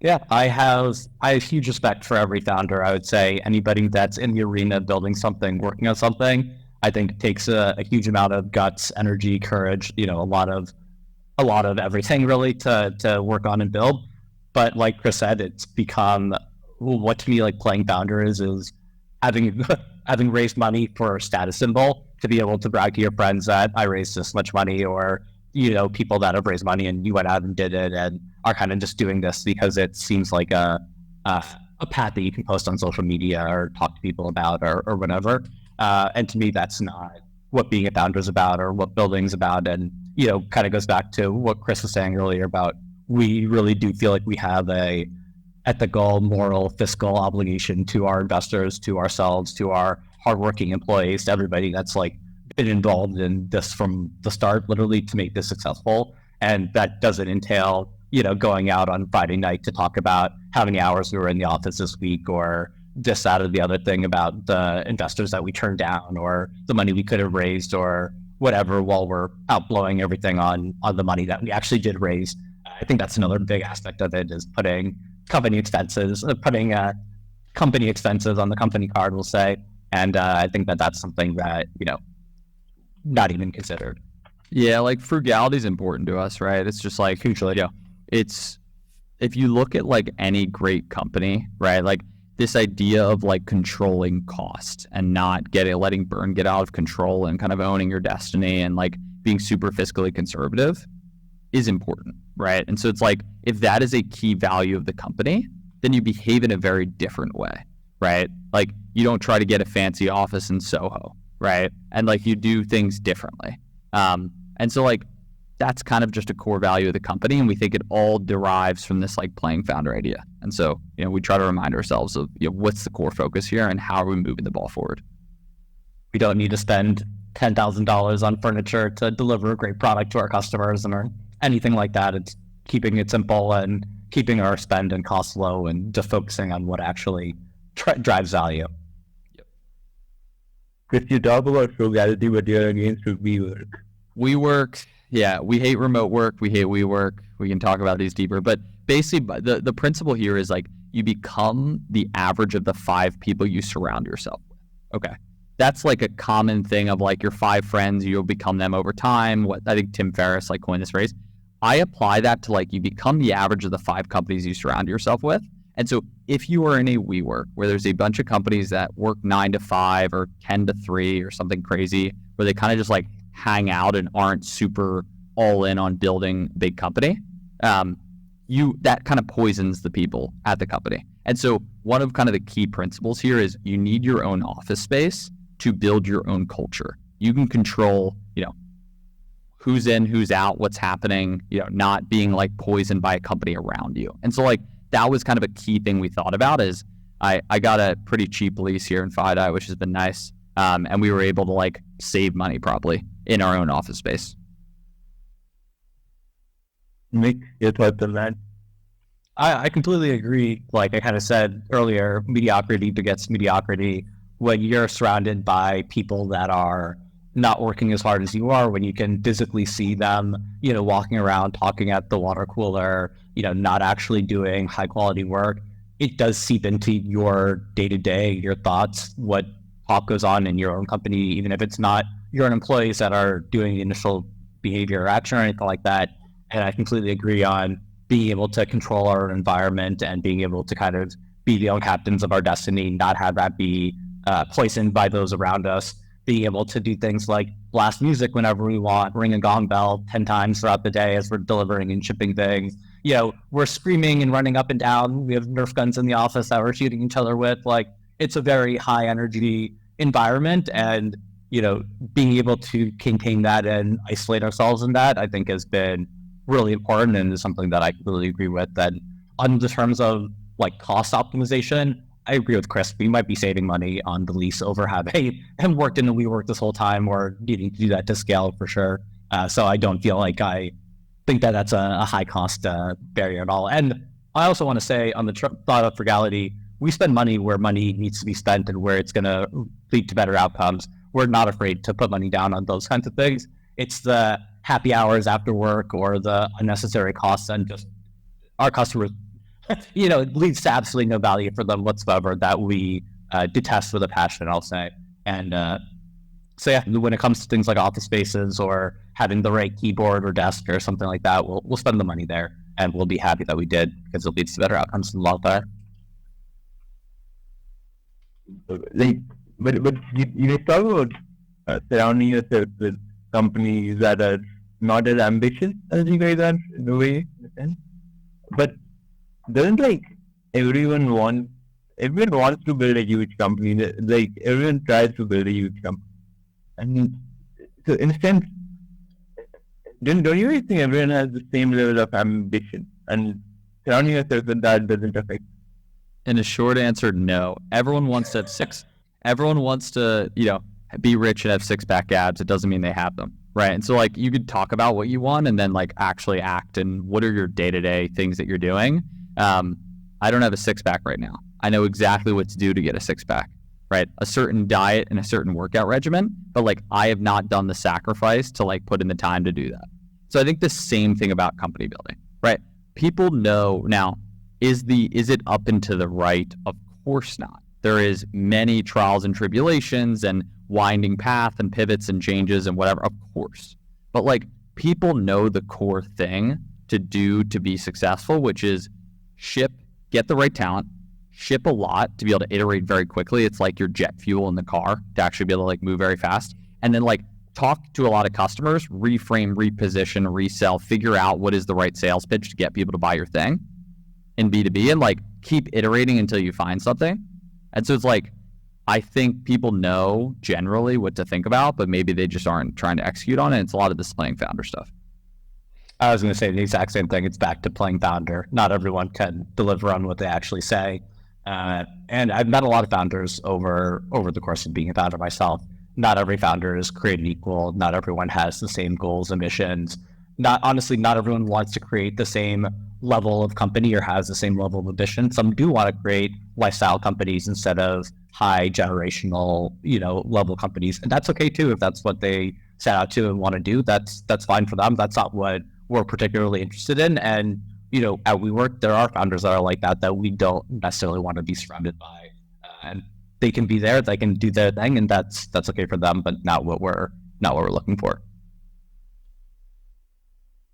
Speaker 2: Yeah, I have huge respect for every founder. I would say anybody that's in the arena building something, working on something, I think it takes a huge amount of guts, energy, courage, a lot of everything really to work on and build. But like Chris said, it's become what to me like playing founder is having raised money for a status symbol to be able to brag to your friends that I raised this much money, or people that have raised money and you went out and did it and are kind of just doing this because it seems like a path that you can post on social media or talk to people about or whatever. And to me, that's not what being a founder is about or what building's about. And, kind of goes back to what Chris was saying earlier about we really do feel like we have a ethical, moral, fiscal obligation to our investors, to ourselves, to our hardworking employees, to everybody that's like been involved in this from the start, literally to make this successful. And that doesn't entail, going out on Friday night to talk about how many hours we were in the office this week or this, that, or the other thing about the investors that we turned down or the money we could have raised or whatever while we're out blowing everything on the money that we actually did raise. I think that's another big aspect of it is putting company expenses on the company card, we'll say. And I think that's something that, not even considered.
Speaker 1: Yeah, like frugality is important to us, right? It's just like,
Speaker 2: hugely.
Speaker 1: It's, if you look at like any great company, right? Like this idea of like controlling cost and not letting burn get out of control and kind of owning your destiny and like being super fiscally conservative is important, right? And so it's like, if that is a key value of the company, then you behave in a very different way, right? Like you don't try to get a fancy office in Soho, right? And like you do things differently. And so like, that's kind of just a core value of the company. And we think it all derives from this like playing founder idea. And so, we try to remind ourselves of, what's the core focus here and how are we moving the ball forward?
Speaker 2: We don't need to spend $10,000 on furniture to deliver a great product to our customers or anything like that. It's keeping it simple and keeping our spend and costs low and just focusing on what actually drives value.
Speaker 4: Chris, you talk about frugality, but you're against WeWork.
Speaker 1: WeWork, yeah, we hate remote work. We hate WeWork. We can talk about these deeper, but basically the principle here is like you become the average of the 5 people you surround yourself with. Okay. That's like a common thing of like your 5 friends, you'll become them over time. What I think Tim Ferriss like coined this phrase. I apply that to like you become the average of the 5 companies you surround yourself with. And so if you are in a WeWork where there's a bunch of companies that work 9 to 5 or 10 to 3 or something crazy, where they kind of just like hang out and aren't super all in on building a big company, that kind of poisons the people at the company. And so one of kind of the key principles here is you need your own office space to build your own culture. You can control, who's in, who's out, what's happening, not being like poisoned by a company around you. And so like that was kind of a key thing we thought about is I got a pretty cheap lease here in FIDI, which has been nice. And we were able to like save money probably in our own office space.
Speaker 4: Nick, your thoughts on that?
Speaker 2: I completely agree. Like I kind of said earlier, mediocrity begets mediocrity. When you're surrounded by people that are not working as hard as you are, when you can physically see them, walking around, talking at the water cooler, not actually doing high quality work, it does seep into your day-to-day, your thoughts, what talk goes on in your own company, even if it's not your own employees that are doing the initial behavior or action or anything like that. And I completely agree on being able to control our environment and being able to kind of be the own captains of our destiny, not have that be poisoned by those around us, being able to do things like blast music whenever we want, ring a gong bell 10 times throughout the day as we're delivering and shipping things. We're screaming and running up and down. We have Nerf guns in the office that we're shooting each other with. Like it's a very high energy environment, and being able to contain that and isolate ourselves in that, I think has been really important and is something that I completely agree with. That on the terms of like cost optimization, I agree with Chris. We might be saving money on the lease over having and worked in the WeWork this whole time or needing to do that to scale for sure. So I don't feel like I think that that's a high cost barrier at all. And I also want to say on the thought of frugality, we spend money where money needs to be spent and where it's going to lead to better outcomes. We're not afraid to put money down on those kinds of things. It's the happy hours after work or the unnecessary costs and just our customers, it leads to absolutely no value for them whatsoever that we detest with a passion, I'll say. And so yeah, when it comes to things like office spaces or having the right keyboard or desk or something like that, we'll spend the money there and we'll be happy that we did because it leads to better outcomes in the long term.
Speaker 4: But you talk about surrounding yourself with companies that are not as ambitious as you guys are in a way, but doesn't like everyone wants to build a huge company. Like everyone tries to build a huge company, and so in a sense, don't you guys think everyone has the same level of ambition, and surrounding yourself with that doesn't affect?
Speaker 1: In a short answer, no. Everyone wants to have six. Everyone wants to, be rich and have six-pack abs. It doesn't mean they have them, right? And so, like, you could talk about what you want and then, like, actually act. And what are your day-to-day things that you're doing? I don't have a six-pack right now. I know exactly what to do to get a six-pack, right? A certain diet and a certain workout regimen, but, like, I have not done the sacrifice to, like, put in the time to do that. So I think the same thing about company building, right? People know now, is it up and to the right? Of course not. There is many trials and tribulations and winding path and pivots and changes and whatever, of course. But like people know the core thing to do to be successful, which is get the right talent, ship a lot to be able to iterate very quickly. It's like your jet fuel in the car to actually be able to like move very fast. And then like talk to a lot of customers, reframe, reposition, resell, figure out what is the right sales pitch to get people to buy your thing in B2B and like keep iterating until you find something. And so it's like, I think people know generally what to think about, but maybe they just aren't trying to execute on it. It's a lot of this playing founder stuff.
Speaker 2: I was going to say the exact same thing. It's back to playing founder. Not everyone can deliver on what they actually say. And I've met a lot of founders over the course of being a founder myself. Not every founder is created equal. Not everyone has the same goals and missions. Not everyone wants to create the same level of company or has the same level of ambition. Some do want to create lifestyle companies instead of high generational, level companies. And that's okay too. If that's what they set out to and want to do, that's fine for them. That's not what we're particularly interested in. And, at WeWork, there are founders that are like that we don't necessarily want to be surrounded by. And they can be there, they can do their thing, and that's okay for them, but not what we're looking for.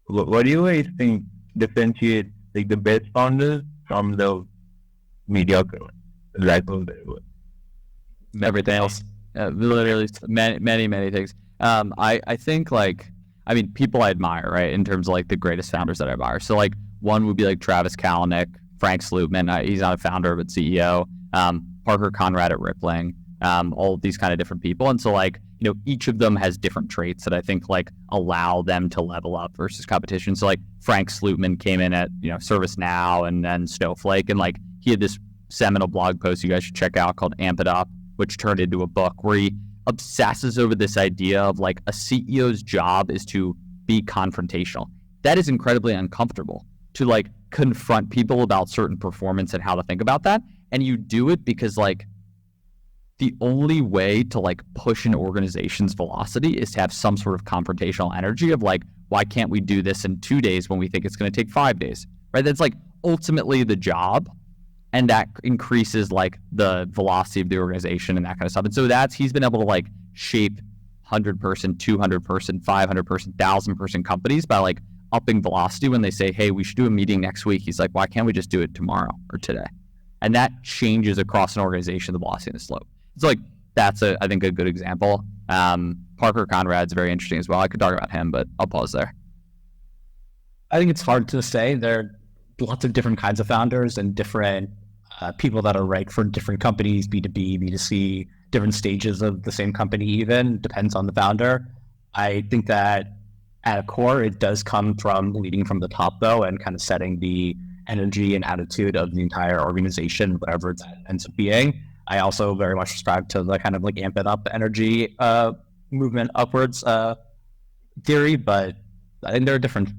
Speaker 4: What do you guys think differentiates like the best founders from the mediocre ones?
Speaker 1: Everything else, literally many things. I think people I admire, right, in terms of like the greatest founders that I admire. So like one would be like Travis Kalanick, Frank Slootman. He's not a founder but CEO. Parker Conrad at Rippling. All of these kind of different people, and so like each of them has different traits that I think like allow them to level up versus competition. So like Frank Slootman came in at ServiceNow and then Snowflake, and like he had this seminal blog post you guys should check out called Amp It Up, which turned into a book where he obsesses over this idea of like a CEO's job is to be confrontational. That is incredibly uncomfortable to like confront people about certain performance and how to think about that. And you do it because like the only way to like push an organization's velocity is to have some sort of confrontational energy of like, why can't we do this in 2 days when we think it's going to take 5 days, right? That's like ultimately the job. And that increases like the velocity of the organization and that kind of stuff. And so he's been able to like shape 100-person, 200-person, 500-person, 1,000-person companies by like upping velocity. When they say, hey, we should do a meeting next week, he's like, why can't we just do it tomorrow or today? And that changes across an organization, the velocity and the slope. It's like, that's I think a good example. Parker Conrad's very interesting as well. I could talk about him, but I'll pause there.
Speaker 2: I think it's hard to say. There are lots of different kinds of founders and different people that are right for different companies, B2B, B2C, different stages of the same company even, depends on the founder. I think that at a core, it does come from leading from the top though, and kind of setting the energy and attitude of the entire organization, whatever that ends up being. I also very much subscribe to the kind of like amp it up energy movement upwards theory, but I think there are different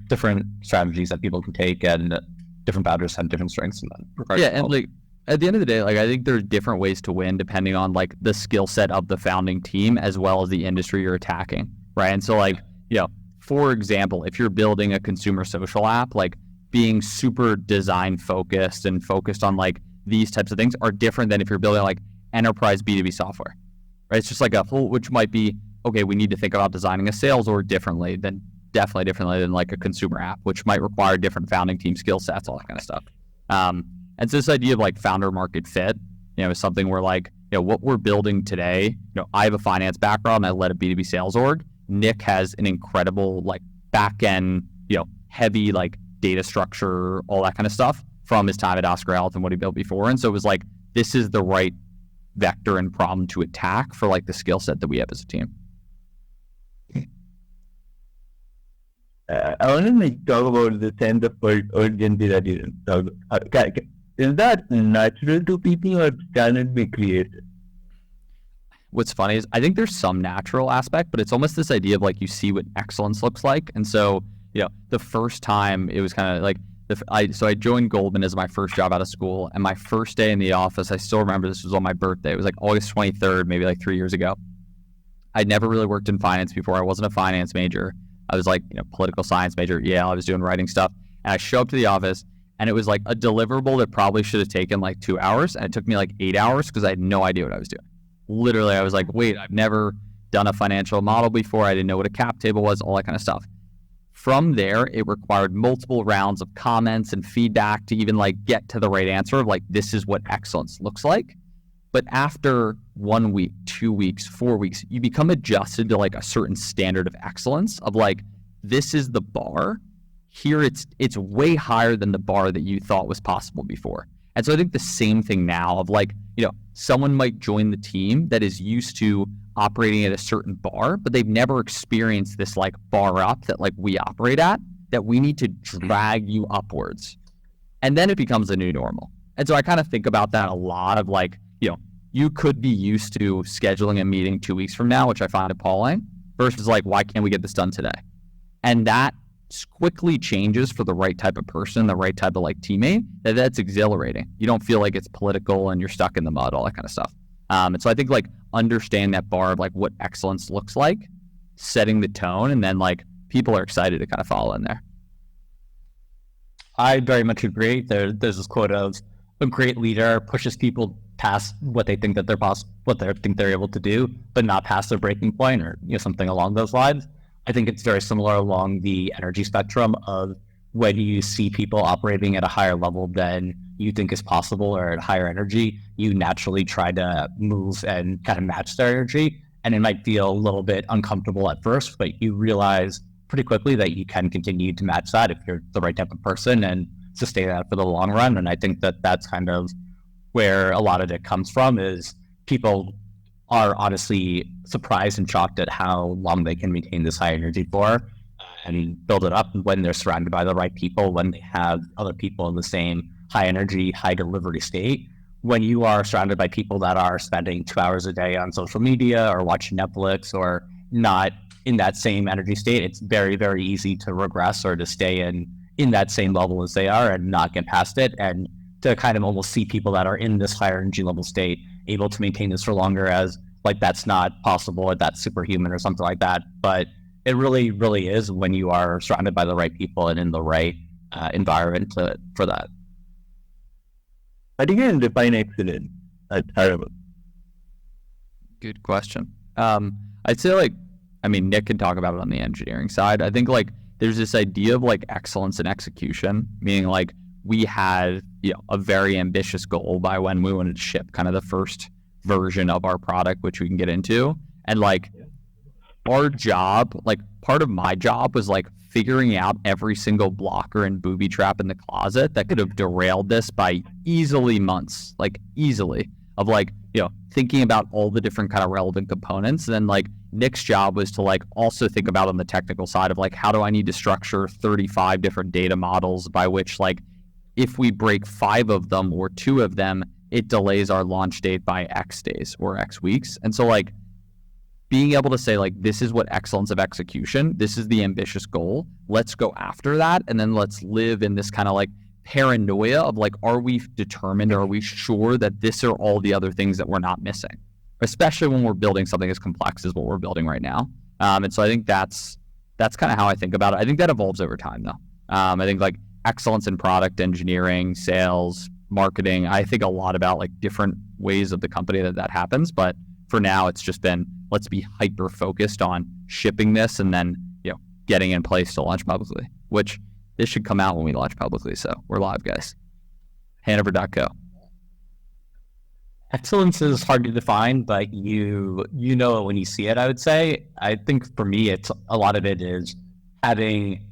Speaker 2: strategies that people can take, and different founders have different strengths in that.
Speaker 1: Yeah, and like at the end of the day, like I think there's different ways to win depending on like the skill set of the founding team as well as the industry you're attacking, right? And so like, for example, if you're building a consumer social app, like being super design focused and focused on like these types of things are different than if you're building like enterprise B2B software, right? It's just like a whole, which might be, okay, we need to think about designing a sales org definitely than like a consumer app, which might require different founding team skill sets, all that kind of stuff. And so this idea of like founder market fit, is something where like, what we're building today, I have a finance background. I led a B2B sales org. Nick has an incredible like back end, heavy like data structure, all that kind of stuff from his time at Oscar Health and what he built before. And so it was like, this is the right vector and problem to attack for like the skill set that we have as a team.
Speaker 4: I want to like talk about the sense of urgency that you talked about. Is that natural to people or can it be created?
Speaker 1: What's funny is I think there's some natural aspect, but it's almost this idea of like you see what excellence looks like. And so, the first time it was kind of like, I joined Goldman as my first job out of school, and my first day in the office, I still remember this was on my birthday. It was like August 23rd, maybe like 3 years ago. I'd never really worked in finance before. I wasn't a finance major. I was like, political science major at Yale. I was doing writing stuff. And I show up to the office, and it was like a deliverable that probably should have taken like 2 hours. And it took me like 8 hours because I had no idea what I was doing. Literally, I was like, wait, I've never done a financial model before. I didn't know what a cap table was, all that kind of stuff. From there, it required multiple rounds of comments and feedback to even like get to the right answer of like, this is what excellence looks like. But after 1 week, 2 weeks, 4 weeks, you become adjusted to like a certain standard of excellence of like, this is the bar. Here it's way higher than the bar that you thought was possible before. And so I think the same thing now of like, someone might join the team that is used to operating at a certain bar, but they've never experienced this like bar up that like we operate at, that we need to drag you upwards. And then it becomes a new normal. And so I kind of think about that a lot of like, you could be used to scheduling a meeting 2 weeks from now, which I find appalling, versus like, why can't we get this done today? And that quickly changes for the right type of person, the right type of like teammate, that's exhilarating. You don't feel like it's political and you're stuck in the mud, all that kind of stuff. And so I think like understand that bar of like what excellence looks like, setting the tone, and then like people are excited to kind of follow in there.
Speaker 2: I very much agree. There's this quote of a great leader pushes people past what they think that they're able to do, but not past their breaking point, or something along those lines. I think it's very similar along the energy spectrum of when you see people operating at a higher level than you think is possible or at higher energy, you naturally try to move and kind of match their energy. And it might feel a little bit uncomfortable at first, but you realize pretty quickly that you can continue to match that if you're the right type of person and sustain that for the long run. And I think that that's kind of where a lot of it comes from, is people are honestly surprised and shocked at how long they can maintain this high energy for and build it up when they're surrounded by the right people, when they have other people in the same high energy, high delivery state. When you are surrounded by people that are spending 2 hours a day on social media or watching Netflix or not in that same energy state, it's very, very easy to regress or to stay in that same level as they are and not get past it, and to kind of almost see people that are in this higher energy level state able to maintain this for longer as like that's not possible or that's superhuman or something like that. But it really, really is when you are surrounded by the right people and in the right environment for that.
Speaker 4: I think I can define excellence as terrible.
Speaker 1: Good question. I'd say Nick can talk about it on the engineering side. I think like there's this idea of like excellence in execution, meaning like we had a very ambitious goal by when we wanted to ship kind of the first version of our product, which we can get into. And like our job, like part of my job was like figuring out every single blocker and booby trap in the closet that could have derailed this by easily months, like easily, of like, thinking about all the different kind of relevant components. And then like Nick's job was to like also think about on the technical side of like, how do I need to structure 35 different data models by which like, if we break 5 of them or 2 of them, it delays our launch date by X days or X weeks. And so like being able to say like, this is what excellence of execution, this is the ambitious goal, let's go after that. And then let's live in this kind of like paranoia of like, are we determined, are we sure that this are all the other things that we're not missing, especially when we're building something as complex as what we're building right now. And so I think that's kind of how I think about it. I think that evolves over time though. I think like excellence in product engineering, sales, marketing, I think a lot about like different ways of the company that happens. But for now, it's just been, let's be hyper focused on shipping this and then, getting in place to launch publicly, which this should come out when we launch publicly. So we're live, guys. Hanover.co.
Speaker 2: Excellence is hard to define, but you know it when you see it, I would say. I think for me, it's a lot of it is having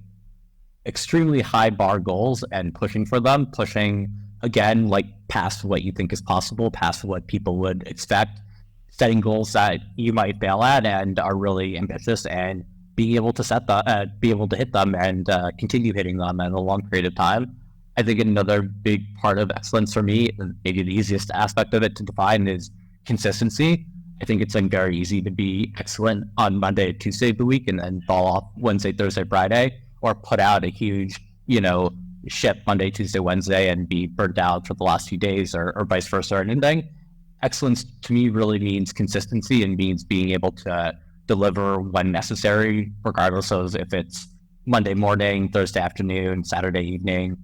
Speaker 2: extremely high bar goals and pushing for them, pushing again, like past what you think is possible, past what people would expect, setting goals that you might fail at and are really ambitious, and being able to be able to hit them and continue hitting them in a long period of time. I think another big part of excellence for me, and maybe the easiest aspect of it to define, is consistency. I think it's like very easy to be excellent on Monday, Tuesday of the week, and then fall off Wednesday, Thursday, Friday, or put out a huge, ship Monday, Tuesday, Wednesday, and be burnt out for the last few days, or vice versa or anything. Excellence to me really means consistency and means being able to deliver when necessary, regardless of if it's Monday morning, Thursday afternoon, Saturday evening.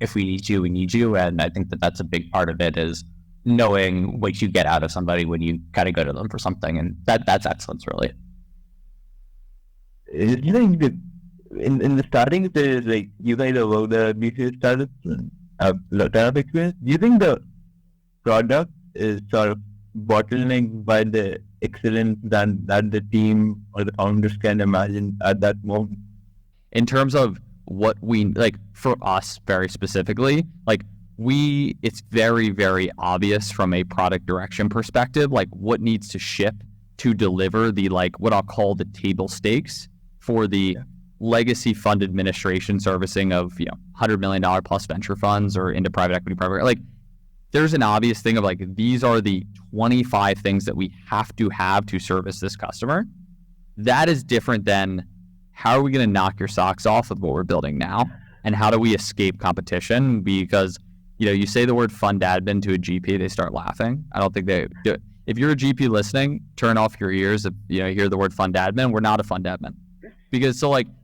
Speaker 2: If we need you, we need you. And I think that that's a big part of it, is knowing what you get out of somebody when you kind of go to them for something. And that's excellence, really.
Speaker 4: You think that in the starting, there's like, you guys have worked at BCS startups and have a lot of experience. Do you think the product is sort of bottlenecked by the excellence that the team or the founders can imagine at that moment?
Speaker 1: In terms of what we like for us very specifically, like it's very, very obvious from a product direction perspective, like what needs to ship to deliver the, like, what I'll call the table stakes for the legacy fund administration servicing of, $100 million plus venture funds or into private equity, like there's an obvious thing of like, these are the 25 things that we have to service this customer. That is different than how are we going to knock your socks off with what we're building now? And how do we escape competition? Because, you say the word fund admin to a GP, they start laughing. I don't think they do it. If you're a GP listening, turn off your ears if you hear the word fund admin. We're not a fund admin. Because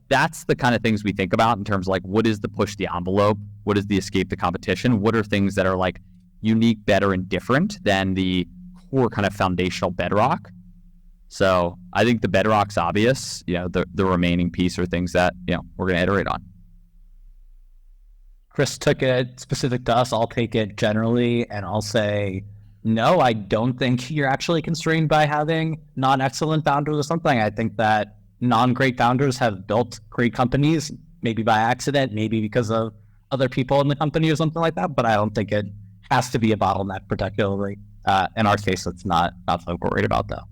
Speaker 1: that's the kind of things we think about in terms of like, what is the push the envelope? What is the escape the competition? What are things that are like unique, better, and different than the core kind of foundational bedrock? So I think the bedrock's obvious. The remaining piece are things that, we're going to iterate on.
Speaker 2: Chris took it specific to us. I'll take it generally, and I'll say, no, I don't think you're actually constrained by having non-excellent founders or something. I think that non-great founders have built great companies, maybe by accident, maybe because of other people in the company or something like that, but I don't think it has to be a bottleneck particularly. In our case, it's not something we're worried about, though.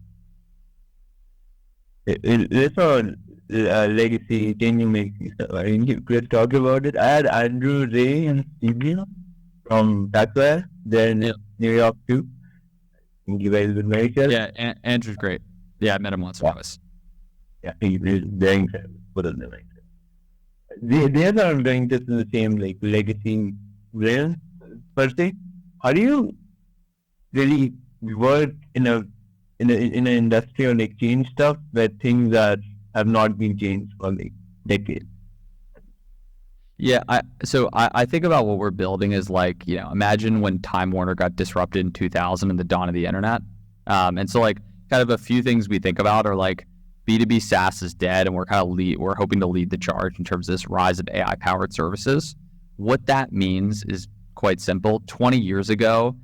Speaker 4: It's on legacy changing making stuff. I mean, Chris talked about it. I had Andrew, Ray, and Steve from Backware. They're in New York too. You guys been very good.
Speaker 1: Yeah, Andrew's great. Yeah, I met him once or twice.
Speaker 4: Yeah, he's very incredible. What are they like? They are not doing this in the same like legacy rail per se. How do you really work in an industry or like change stuff where things that have not been changed for like decades?
Speaker 1: Yeah, I think about what we're building is like, imagine when Time Warner got disrupted in 2000 and the dawn of the internet. And so like kind of a few things we think about are like B2B SaaS is dead, and we're hoping to lead the charge in terms of this rise of AI powered services. What that means is quite simple. 20 years ago,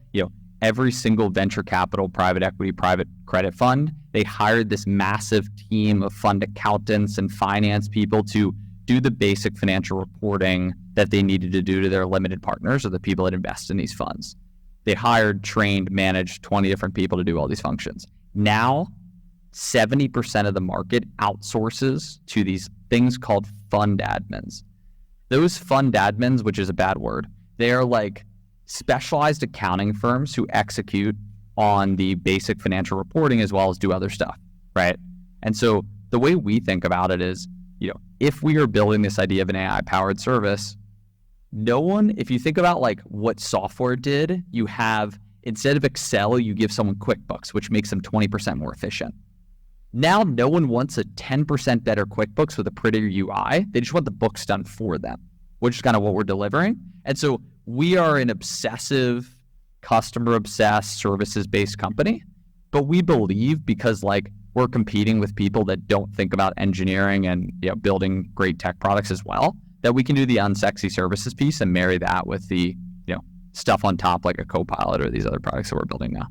Speaker 1: every single venture capital, private equity, private credit fund, they hired this massive team of fund accountants and finance people to do the basic financial reporting that they needed to do to their limited partners or the people that invest in these funds. They hired, trained, managed 20 different people to do all these functions. Now, 70% of the market outsources to these things called fund admins. Those fund admins, which is a bad word, they are like specialized accounting firms who execute on the basic financial reporting as well as do other stuff, right? And so the way we think about it is, if we are building this idea of an AI-powered service, if you think about like what software did, you have, instead of Excel, you give someone QuickBooks, which makes them 20% more efficient. Now, no one wants a 10% better QuickBooks with a prettier UI. They just want the books done for them, which is kind of what we're delivering. And so we are an obsessive, customer-obsessed, services-based company, but we believe because like we're competing with people that don't think about engineering and building great tech products as well, that we can do the unsexy services piece and marry that with the stuff on top like a Copilot or these other products that we're building now.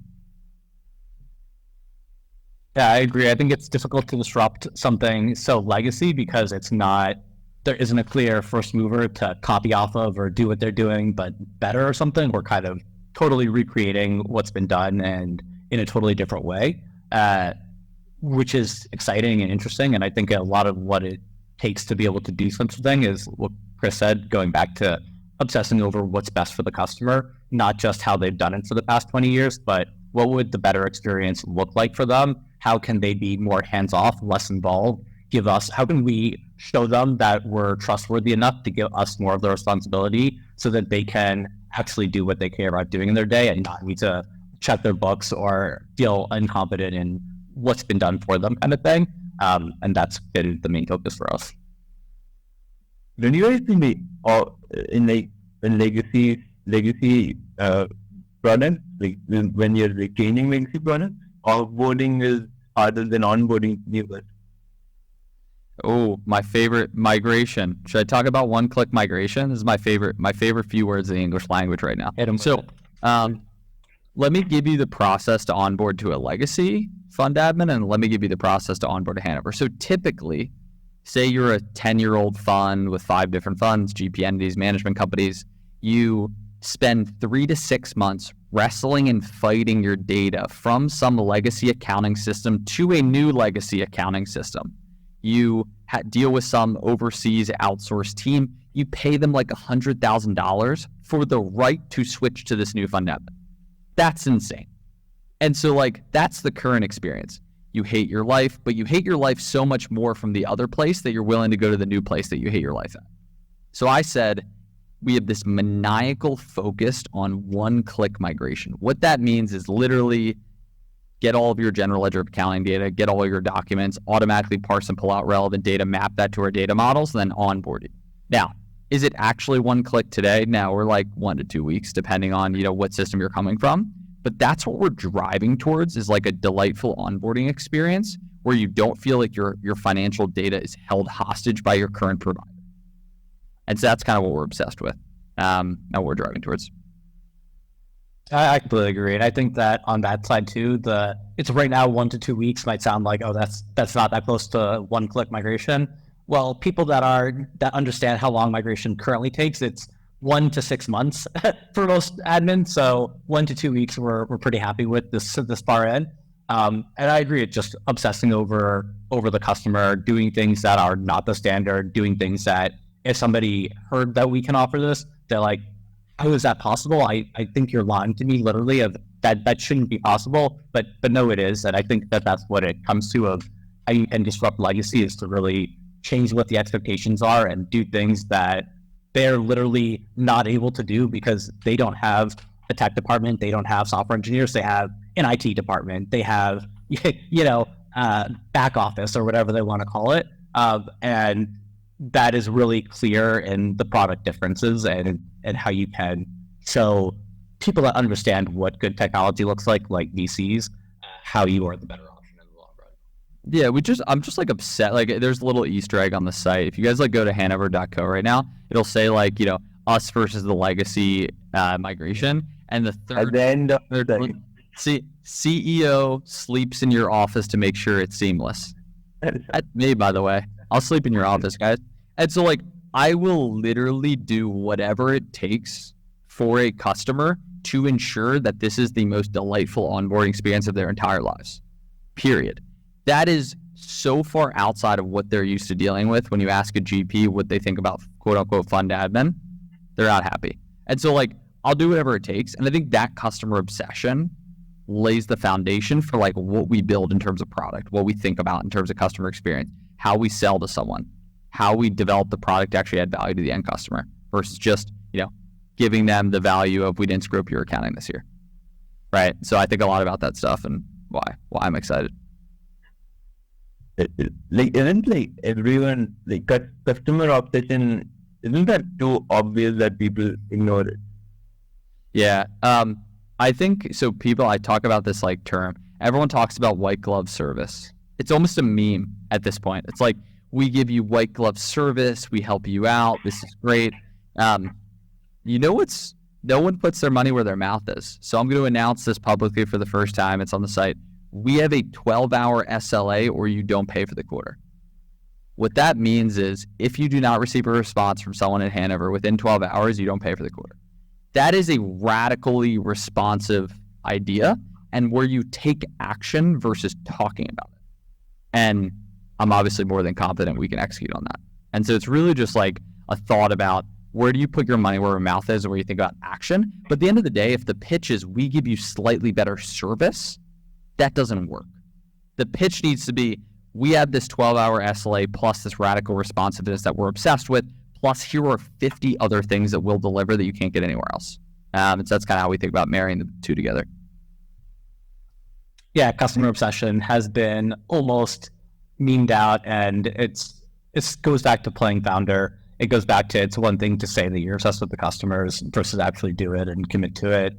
Speaker 2: Yeah, I agree. I think it's difficult to disrupt something so legacy because there isn't a clear first mover to copy off of or do what they're doing, but better or something. We're kind of totally recreating what's been done and in a totally different way, which is exciting and interesting. And I think a lot of what it takes to be able to do something is what Chris said, going back to obsessing over what's best for the customer, not just how they've done it for the past 20 years, but what would the better experience look like for them? How can they be more hands-off, less involved? How can we show them that we're trustworthy enough to give us more of the responsibility so that they can actually do what they care about doing in their day and not need to check their books or feel incompetent in what's been done for them kind of thing. And that's been the main focus for us.
Speaker 4: Don't you guys think in legacy products, like when you're changing legacy products, offboarding is harder than onboarding new ones?
Speaker 1: Oh, my favorite migration. Should I talk about one-click migration? This is my favorite few words in the English language right now. So, let me give you the process to onboard to a legacy fund admin, and let me give you the process to onboard to Hanover. So typically, say you're a 10-year-old fund with 5 different funds, GP entities, management companies, you spend 3 to 6 months wrestling and fighting your data from some legacy accounting system to a new legacy accounting system. You deal with some overseas outsourced team. You pay them like $100,000 for the right to switch to this new fund admin. That's insane. And so that's the current experience. You hate your life, but you hate your life so much more from the other place that you're willing to go to the new place that you hate your life at. So I said, we have this maniacal focus on one-click migration. What that means is literally get all of your general ledger accounting data, get all your documents, automatically parse and pull out relevant data, map that to our data models, and then onboard it. Now, is it actually one click today? Now we're like 1 to 2 weeks, depending on what system you're coming from. But that's what we're driving towards, is like a delightful onboarding experience where you don't feel like your financial data is held hostage by your current provider. And so that's kind of what we're obsessed with, and what we're driving towards.
Speaker 2: I completely agree. And I think that on that side too, it's right now 1 to 2 weeks might sound like, oh, that's not that close to one-click migration. Well, people that understand how long migration currently takes, it's 1 to 6 months for most admins. So 1 to 2 weeks, we're pretty happy with this far in. And I agree. It's just obsessing over the customer, doing things that are not the standard, doing things that if somebody heard that we can offer this, they're like, how is that possible? I think you're lying to me, literally, of that shouldn't be possible, but no, it is. And I think that's what it comes to, of how you can disrupt legacy, is to really change what the expectations are and do things that they're literally not able to do because they don't have a tech department, they don't have software engineers, they have an IT department, they have back office or whatever they want to call it, and that is really clear in the product differences and how you can show people that understand what good technology looks like VCs, how you are the better option in the long run.
Speaker 1: Yeah, I'm just upset. There's a little Easter egg on the site. If you guys go to hanover.co right now, it'll say us versus the legacy migration. And the third,
Speaker 4: at the end of the day,
Speaker 1: CEO sleeps in your office to make sure it's seamless. That's me, by the way. I'll sleep in your office, guys. And so I will literally do whatever it takes for a customer to ensure that this is the most delightful onboarding experience of their entire lives, period. That is so far outside of what they're used to dealing with. When you ask a GP what they think about quote unquote fund admin, they're not happy. And so I'll do whatever it takes. And I think that customer obsession lays the foundation for what we build in terms of product, what we think about in terms of customer experience, how we sell to someone, how we develop the product to actually add value to the end customer versus just, giving them the value of, we didn't screw up your accounting this year. Right. So I think a lot about that stuff and why I'm excited.
Speaker 4: Isn't everyone, customer obsession, isn't that too obvious that people ignore it?
Speaker 1: Yeah. I think so. I talk about this term. Everyone talks about white glove service. It's almost a meme at this point. It's we give you white glove service. We help you out. This is great. No one puts their money where their mouth is. So I'm going to announce this publicly for the first time. It's on the site. we have a 12-hour SLA or you don't pay for the quarter. What that means is if you do not receive a response from someone at Hanover within 12 hours, you don't pay for the quarter. That is a radically responsive idea and where you take action versus talking about it. And I'm obviously more than confident we can execute on that. And so it's really just like a thought about where do you put your money where your mouth is and where you think about action. But at the end of the day, if the pitch is we give you slightly better service, that doesn't work. The pitch needs to be we have this 12-hour SLA plus this radical responsiveness that we're obsessed with, plus here are 50 other things that we'll deliver that you can't get anywhere else. And so that's kind of how we think about marrying the two together.
Speaker 2: Yeah, customer obsession has been almost memed out, and it goes back to playing founder. It goes back to it's one thing to say that you're obsessed with the customers versus actually do it and commit to it.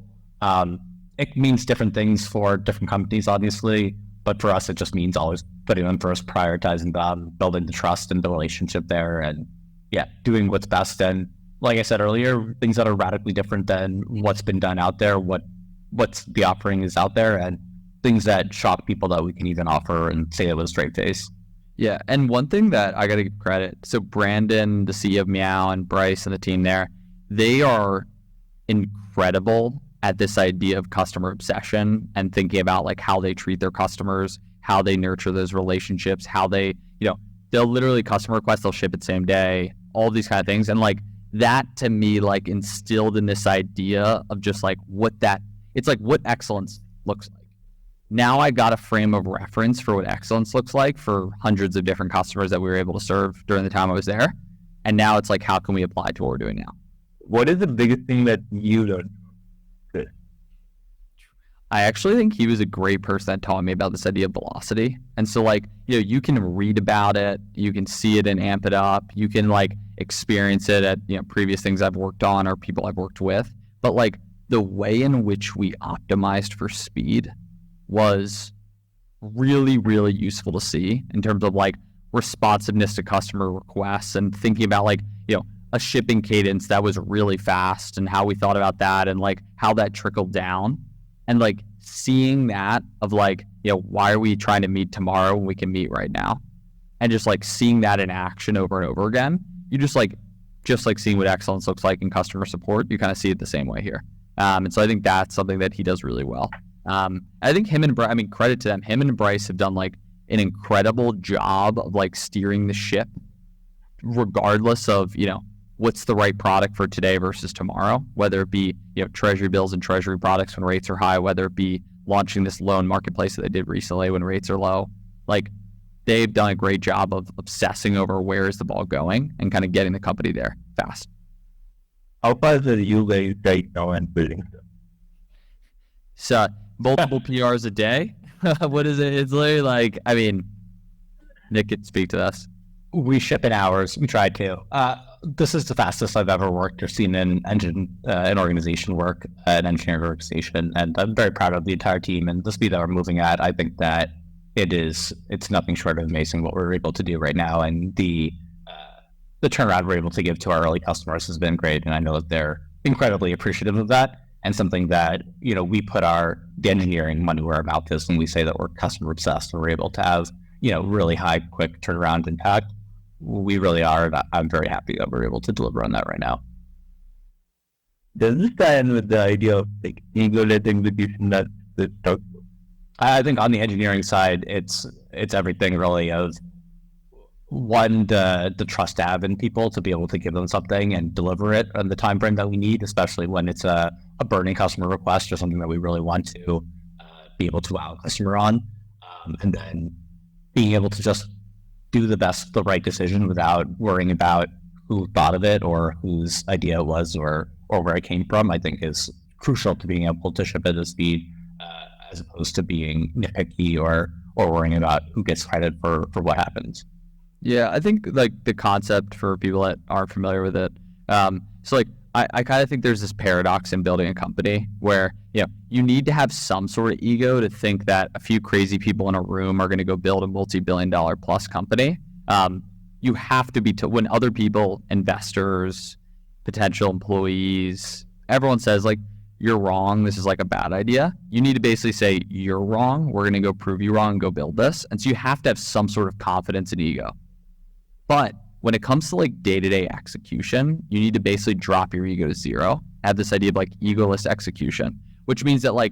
Speaker 2: It means different things for different companies, obviously, but for us, it just means always putting them first, prioritizing them, building the trust and the relationship there, and yeah, doing what's best. And like I said earlier, things that are radically different than what's been done out there, what's the offering is out there, and things that shock people that we can even offer and say it with a straight face.
Speaker 1: Yeah, and one thing that I got to give credit, so Brandon, the CEO of Meow, and Bryce and the team there, they are incredible at this idea of customer obsession and thinking about like how they treat their customers, how they nurture those relationships, how they, they'll literally customer request, they'll ship it same day, all these kind of things. And like that to me, like instilled in this idea of just like it's like what excellence looks like. Now I got a frame of reference for what excellence looks like for hundreds of different customers that we were able to serve during the time I was there. And now it's like, how can we apply to what we're doing now?
Speaker 4: What is the biggest thing that you learned?
Speaker 1: I actually think he was a great person that taught me about this idea of velocity. And so like, you can read about it, you can see it and amp it up, you can like experience it at, previous things I've worked on or people I've worked with. But like the way in which we optimized for speed was really, really useful to see in terms of like responsiveness to customer requests and thinking about like, a shipping cadence that was really fast and how we thought about that and like how that trickled down. And like seeing that of like, why are we trying to meet tomorrow when we can meet right now? And just like seeing that in action over and over again, you just like seeing what excellence looks like in customer support, you kind of see it the same way here. And so I think that's something that he does really well. I think him and Bryce, credit to them, him and Bryce have done like an incredible job of like steering the ship regardless of, what's the right product for today versus tomorrow, whether it be, treasury bills and treasury products when rates are high, whether it be launching this loan marketplace that they did recently when rates are low. Like they've done a great job of obsessing over where is the ball going and kind of getting the company there fast.
Speaker 4: How fast are you guys right now and building stuff?
Speaker 1: So multiple PRs a day. What is it? It's literally like, Nick could speak to this.
Speaker 2: We ship in hours. We try to. This is the fastest I've ever worked or seen an organization work, an engineering organization, and I'm very proud of the entire team and the speed that we're moving at. I think that it's nothing short of amazing what we're able to do right now, and the turnaround we're able to give to our early customers has been great, and I know that they're incredibly appreciative of that, and something that we put the engineering money where our mouth is when we say that we're customer obsessed and we're able to have really high, quick turnaround impact. We really are, and I'm very happy that we're able to deliver on that right now.
Speaker 4: Does this tie in with the idea of like ego-led execution that talk?
Speaker 2: I think on the engineering side, it's everything really of one, the trust to have in people to be able to give them something and deliver it on the time frame that we need, especially when it's a burning customer request or something that we really want to be able to wow a customer on, and then being able to just do the right decision without worrying about who thought of it or whose idea it was or where it came from, I think is crucial to being able to ship at a speed as opposed to being nitpicky or worrying about who gets credit for what happens.
Speaker 1: Yeah, I think like the concept for people that aren't familiar with it. So like I kind of think there's this paradox in building a company where, you need to have some sort of ego to think that a few crazy people in a room are going to go build a multi-billion-dollar plus company. You have to be, when other people, investors, potential employees, everyone says like, you're wrong, this is like a bad idea. You need to basically say, you're wrong, we're going to go prove you wrong and go build this. And so you have to have some sort of confidence and ego. But when it comes to like day-to-day execution, you need to basically drop your ego to zero. Have this idea of like egoless execution, which means that like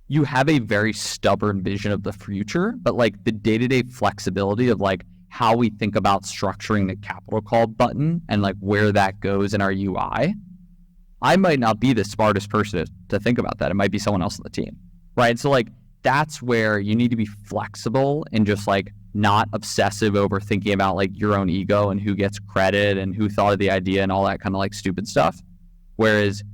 Speaker 1: you have a very stubborn vision of the future, but like the day-to-day flexibility of like how we think about structuring the capital call button and like where that goes in our UI. I might not be the smartest person to think about that. It might be someone else on the team, right? So like that's where you need to be flexible and just like not obsessive over thinking about like your own ego and who gets credit and who thought of the idea and all that kind of like stupid stuff. Whereas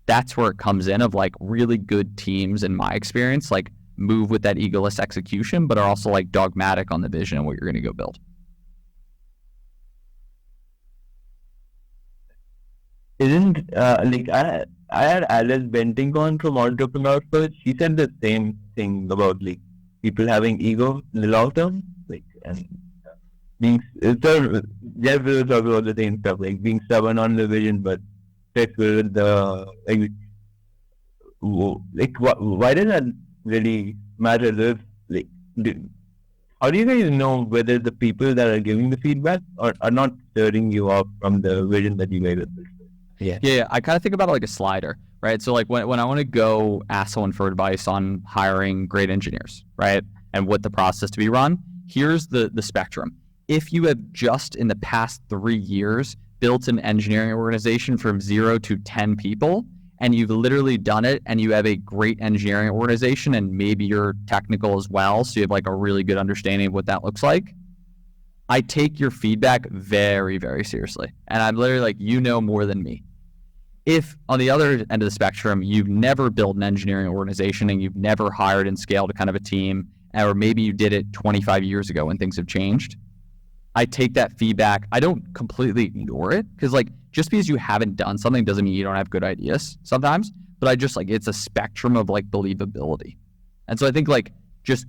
Speaker 1: that's where it comes in of like really good teams, in my experience, like move with that egoless execution, but are also like dogmatic on the vision and what you're going to go build.
Speaker 4: Isn't like I had Alice Bentingon from Entrepreneur First. She said the same thing about like people having ego in the long term, like and being Jeff was talking about the same stuff, like being stubborn on the vision, but stick with the why does that really matter? If like how do you guys know whether the people that are giving the feedback are not stirring you off from the vision that you guys are building?
Speaker 1: Yeah. I kind of think about it like a slider, right? So like when I want to go ask someone for advice on hiring great engineers, right? And what the process to be run, here's the spectrum. If you have just in the past 3 years built an engineering organization from 0 to 10 people, and you've literally done it and you have a great engineering organization and maybe you're technical as well, so you have like a really good understanding of what that looks like, I take your feedback very, very seriously. And I'm literally like, you know more than me. If on the other end of the spectrum, you've never built an engineering organization and you've never hired and scaled kind of a team, or maybe you did it 25 years ago when things have changed, I take that feedback. I don't completely ignore it because like just because you haven't done something doesn't mean you don't have good ideas sometimes, but I just like, it's a spectrum of like believability. And so I think like just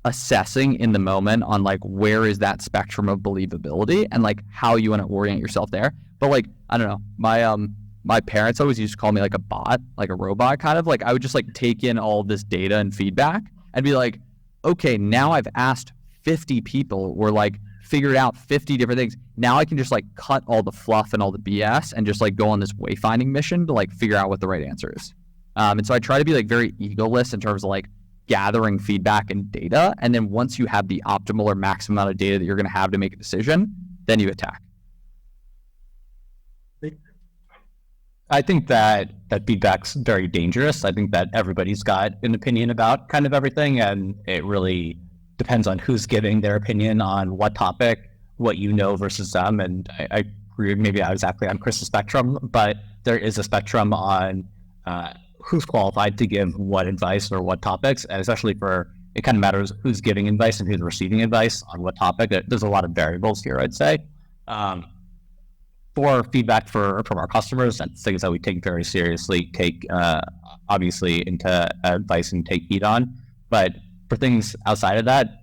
Speaker 1: assessing in the moment on like where is that spectrum of believability and like how you want to orient yourself there. But like, I don't know, my parents always used to call me like a bot, like a robot kind of. Like I would just like take in all this data and feedback and be like, okay, now I've asked 50 people or like figured out 50 different things. Now I can just like cut all the fluff and all the BS and just like go on this wayfinding mission to like figure out what the right answer is. And so I try to be like very egoless in terms of like gathering feedback and data. And then once you have the optimal or maximum amount of data that you're going to have to make a decision, then you attack.
Speaker 2: I think that feedback's very dangerous. I think that everybody's got an opinion about kind of everything, and it really depends on who's giving their opinion on what topic, what you know versus them. And I agree, maybe I was exactly on Chris's spectrum, but there is a spectrum on who's qualified to give what advice or what topics, and especially for, it kind of matters who's giving advice and who's receiving advice on what topic. There's a lot of variables here, I'd say. For feedback from our customers, that's things that we take very seriously, take obviously into advice and take heed on. But for things outside of that,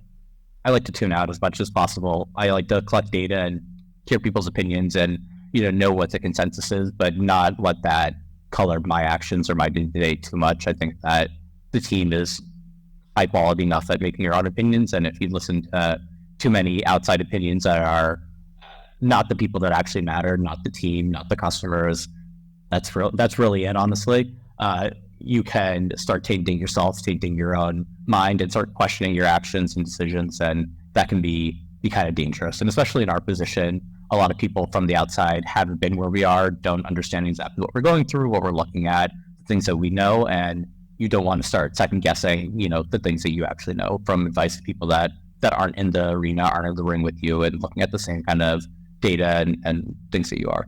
Speaker 2: I like to tune out as much as possible. I like to collect data and hear people's opinions and know what the consensus is, but not let that color my actions or my day-to-day too much. I think that the team is high quality enough at making your own opinions, and if you listen to too many outside opinions that are not the people that actually matter, not the team, not the customers, that's really it, honestly. You can start tainting yourself, tainting your own mind, and start questioning your actions and decisions, and that can be kind of dangerous. And especially in our position, a lot of people from the outside haven't been where we are, don't understand exactly what we're going through, what we're looking at, the things that we know, and you don't want to start second guessing, the things that you actually know from advice to people that aren't in the arena, aren't in the ring with you, and looking at the same kind of data and things that you are.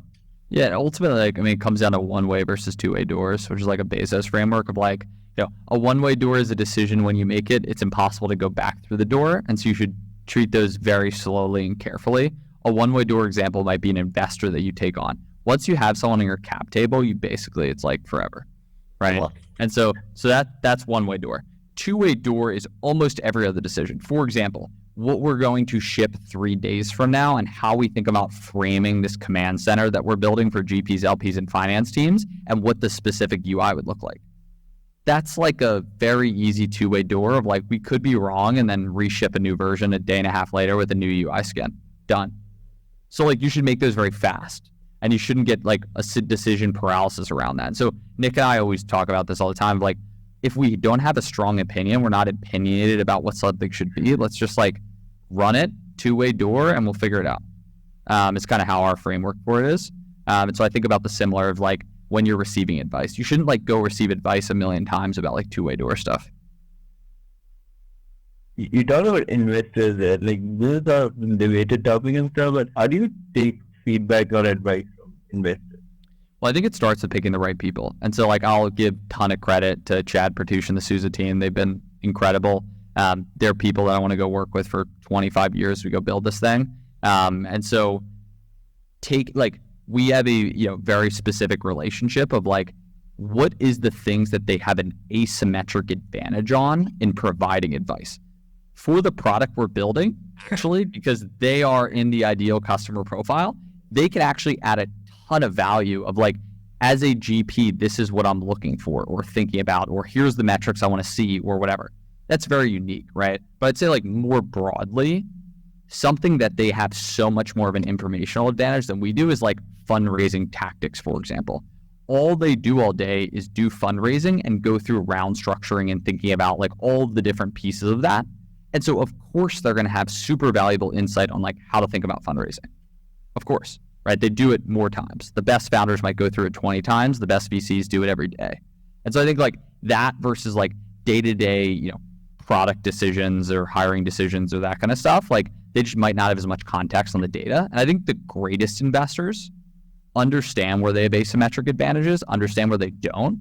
Speaker 1: Yeah, and ultimately, it comes down to one-way versus two-way doors, which is like a Bezos framework of like, a one-way door is a decision when you make it. It's impossible to go back through the door, and so you should treat those very slowly and carefully. A one-way door example might be an investor that you take on. Once you have someone on your cap table, it's like forever, right?
Speaker 2: Look.
Speaker 1: And so that's one-way door. Two-way door is almost every other decision. For example, what we're going to ship 3 days from now and how we think about framing this command center that we're building for GPs, LPs, and finance teams and what the specific UI would look like. That's like a very easy two-way door of like, we could be wrong and then reship a new version a day and a half later with a new UI skin. Done. So like you should make those very fast and you shouldn't get like a decision paralysis around that. And so Nick and I always talk about this all the time. Like if we don't have a strong opinion, we're not opinionated about what something should be. Let's just like run it, two-way door, and we'll figure it out. It's kind of how our framework for it is. And so I think about the similar of like when you're receiving advice, you shouldn't like go receive advice a million times about like two-way door stuff.
Speaker 4: You talk about investors there, like this is a debated topic and stuff, but how do you take feedback or advice from investors?
Speaker 1: Well, I think it starts with picking the right people. And so like I'll give a ton of credit to Chad Pertush and the Sousa team. They've been incredible. They're people that I want to go work with for 25 years. We go build this thing. And so we have a very specific relationship of like, what is the things that they have an asymmetric advantage on in providing advice for the product we're building, actually, because they are in the ideal customer profile. They can actually add a ton of value of like, as a GP, this is what I'm looking for or thinking about, or here's the metrics I want to see or whatever. That's very unique, right? But I'd say like more broadly, something that they have so much more of an informational advantage than we do is like fundraising tactics, for example. All they do all day is do fundraising and go through round structuring and thinking about like all the different pieces of that. And so of course they're going to have super valuable insight on like how to think about fundraising. Of course, right? They do it more times. The best founders might go through it 20 times. The best VCs do it every day. And so I think like that versus like day-to-day, product decisions or hiring decisions or that kind of stuff, like they just might not have as much context on the data. And I think the greatest investors understand where they have asymmetric advantages, understand where they don't,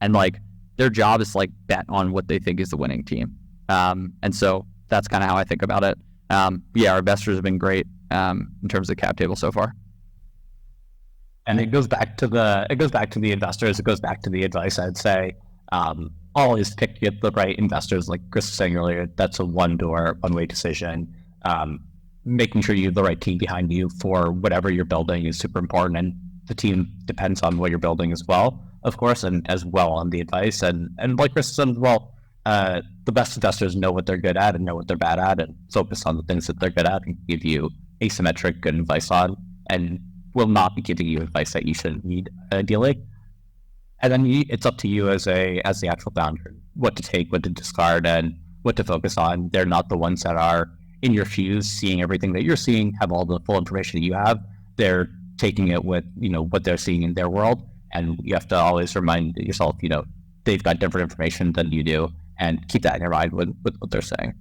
Speaker 1: and like their job is to like bet on what they think is the winning team. And so that's kind of how I think about it. Our investors have been great in terms of the cap table so far.
Speaker 2: And it goes back to the investors. It goes back to the advice. I'd say always pick the right investors. Like Chris was saying earlier, that's a one-way decision. Making sure you have the right team behind you for whatever you're building is super important. And the team depends on what you're building as well, of course, and as well on the advice. And like Chris said as well, the best investors know what they're good at and know what they're bad at and focus on the things that they're good at and give you asymmetric good advice on, and will not be giving you advice that you shouldn't need, ideally. And then it's up to you as the actual founder, what to take, what to discard, and what to focus on. They're not the ones that are in your shoes, seeing everything that you're seeing, have all the full information that you have. They're taking it with, what they're seeing in their world. And you have to always remind yourself, they've got different information than you do, and keep that in your mind with what they're saying.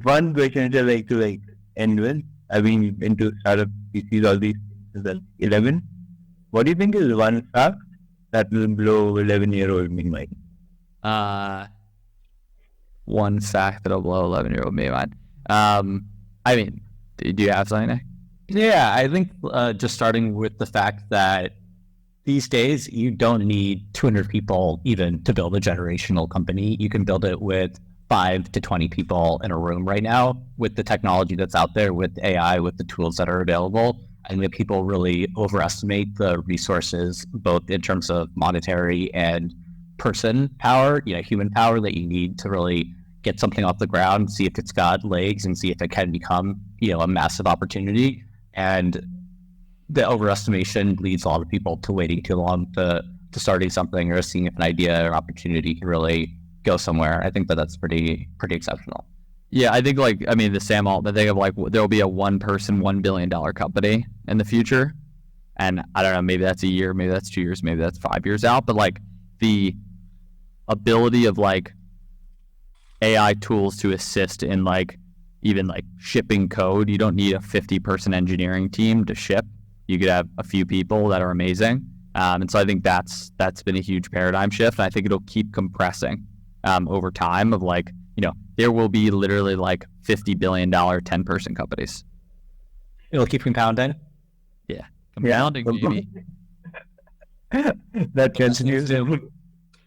Speaker 4: One question I'd like to end with, I've been into startup VCs all these since 11. What do you think is one fact that will blow 11-year-old me mind?
Speaker 1: One fact that'll blow 11-year-old me mind. I mean, do you have something, Nick?
Speaker 2: Yeah, I think just starting with the fact that these days you don't need 200 people even to build a generational company. You can build it with 5 to 20 people in a room right now with the technology that's out there, with AI, with the tools that are available. I think people really overestimate the resources, both in terms of monetary and person power, human power that you need to really get something off the ground, see if it's got legs, and see if it can become, a massive opportunity. And the overestimation leads a lot of people to waiting too long to starting something or seeing if an idea or opportunity can really go somewhere. I think that's pretty exceptional.
Speaker 1: Yeah, I think the Sam Altman thing of like there'll be a one-person, $1 billion company in the future. And I don't know, maybe that's a year, maybe that's 2 years, maybe that's 5 years out. But like the ability of like AI tools to assist in like even like shipping code, you don't need a 50-person engineering team to ship. You could have a few people that are amazing. And so I think that's been a huge paradigm shift. And I think it'll keep compressing over time of like, there will be literally like $50 billion 10-person companies.
Speaker 2: It'll keep compounding.
Speaker 1: Yeah, compounding, baby.
Speaker 4: That continues to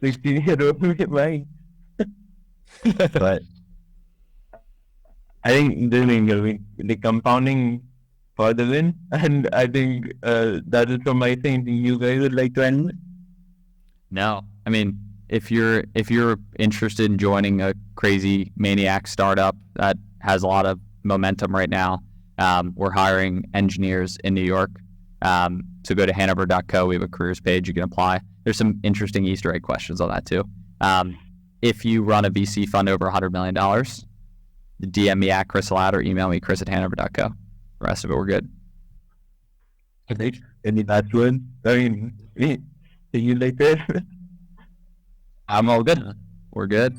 Speaker 4: 16-year-old mind. But I think the compounding for the win, and I think that is from my thing. You guys would like to end?
Speaker 1: No, I mean, if you're interested in joining a crazy maniac startup that has a lot of momentum right now, we're hiring engineers in New York. So go to hanover.co. We have a careers page. You can apply. There's some interesting Easter egg questions on that too. If you run a VC fund over $100 million, DM me at Chris Allard or email me chris@hanover.co. The rest of it, we're good.
Speaker 4: Any last words? I mean, see you later.
Speaker 1: I'm all good. We're good.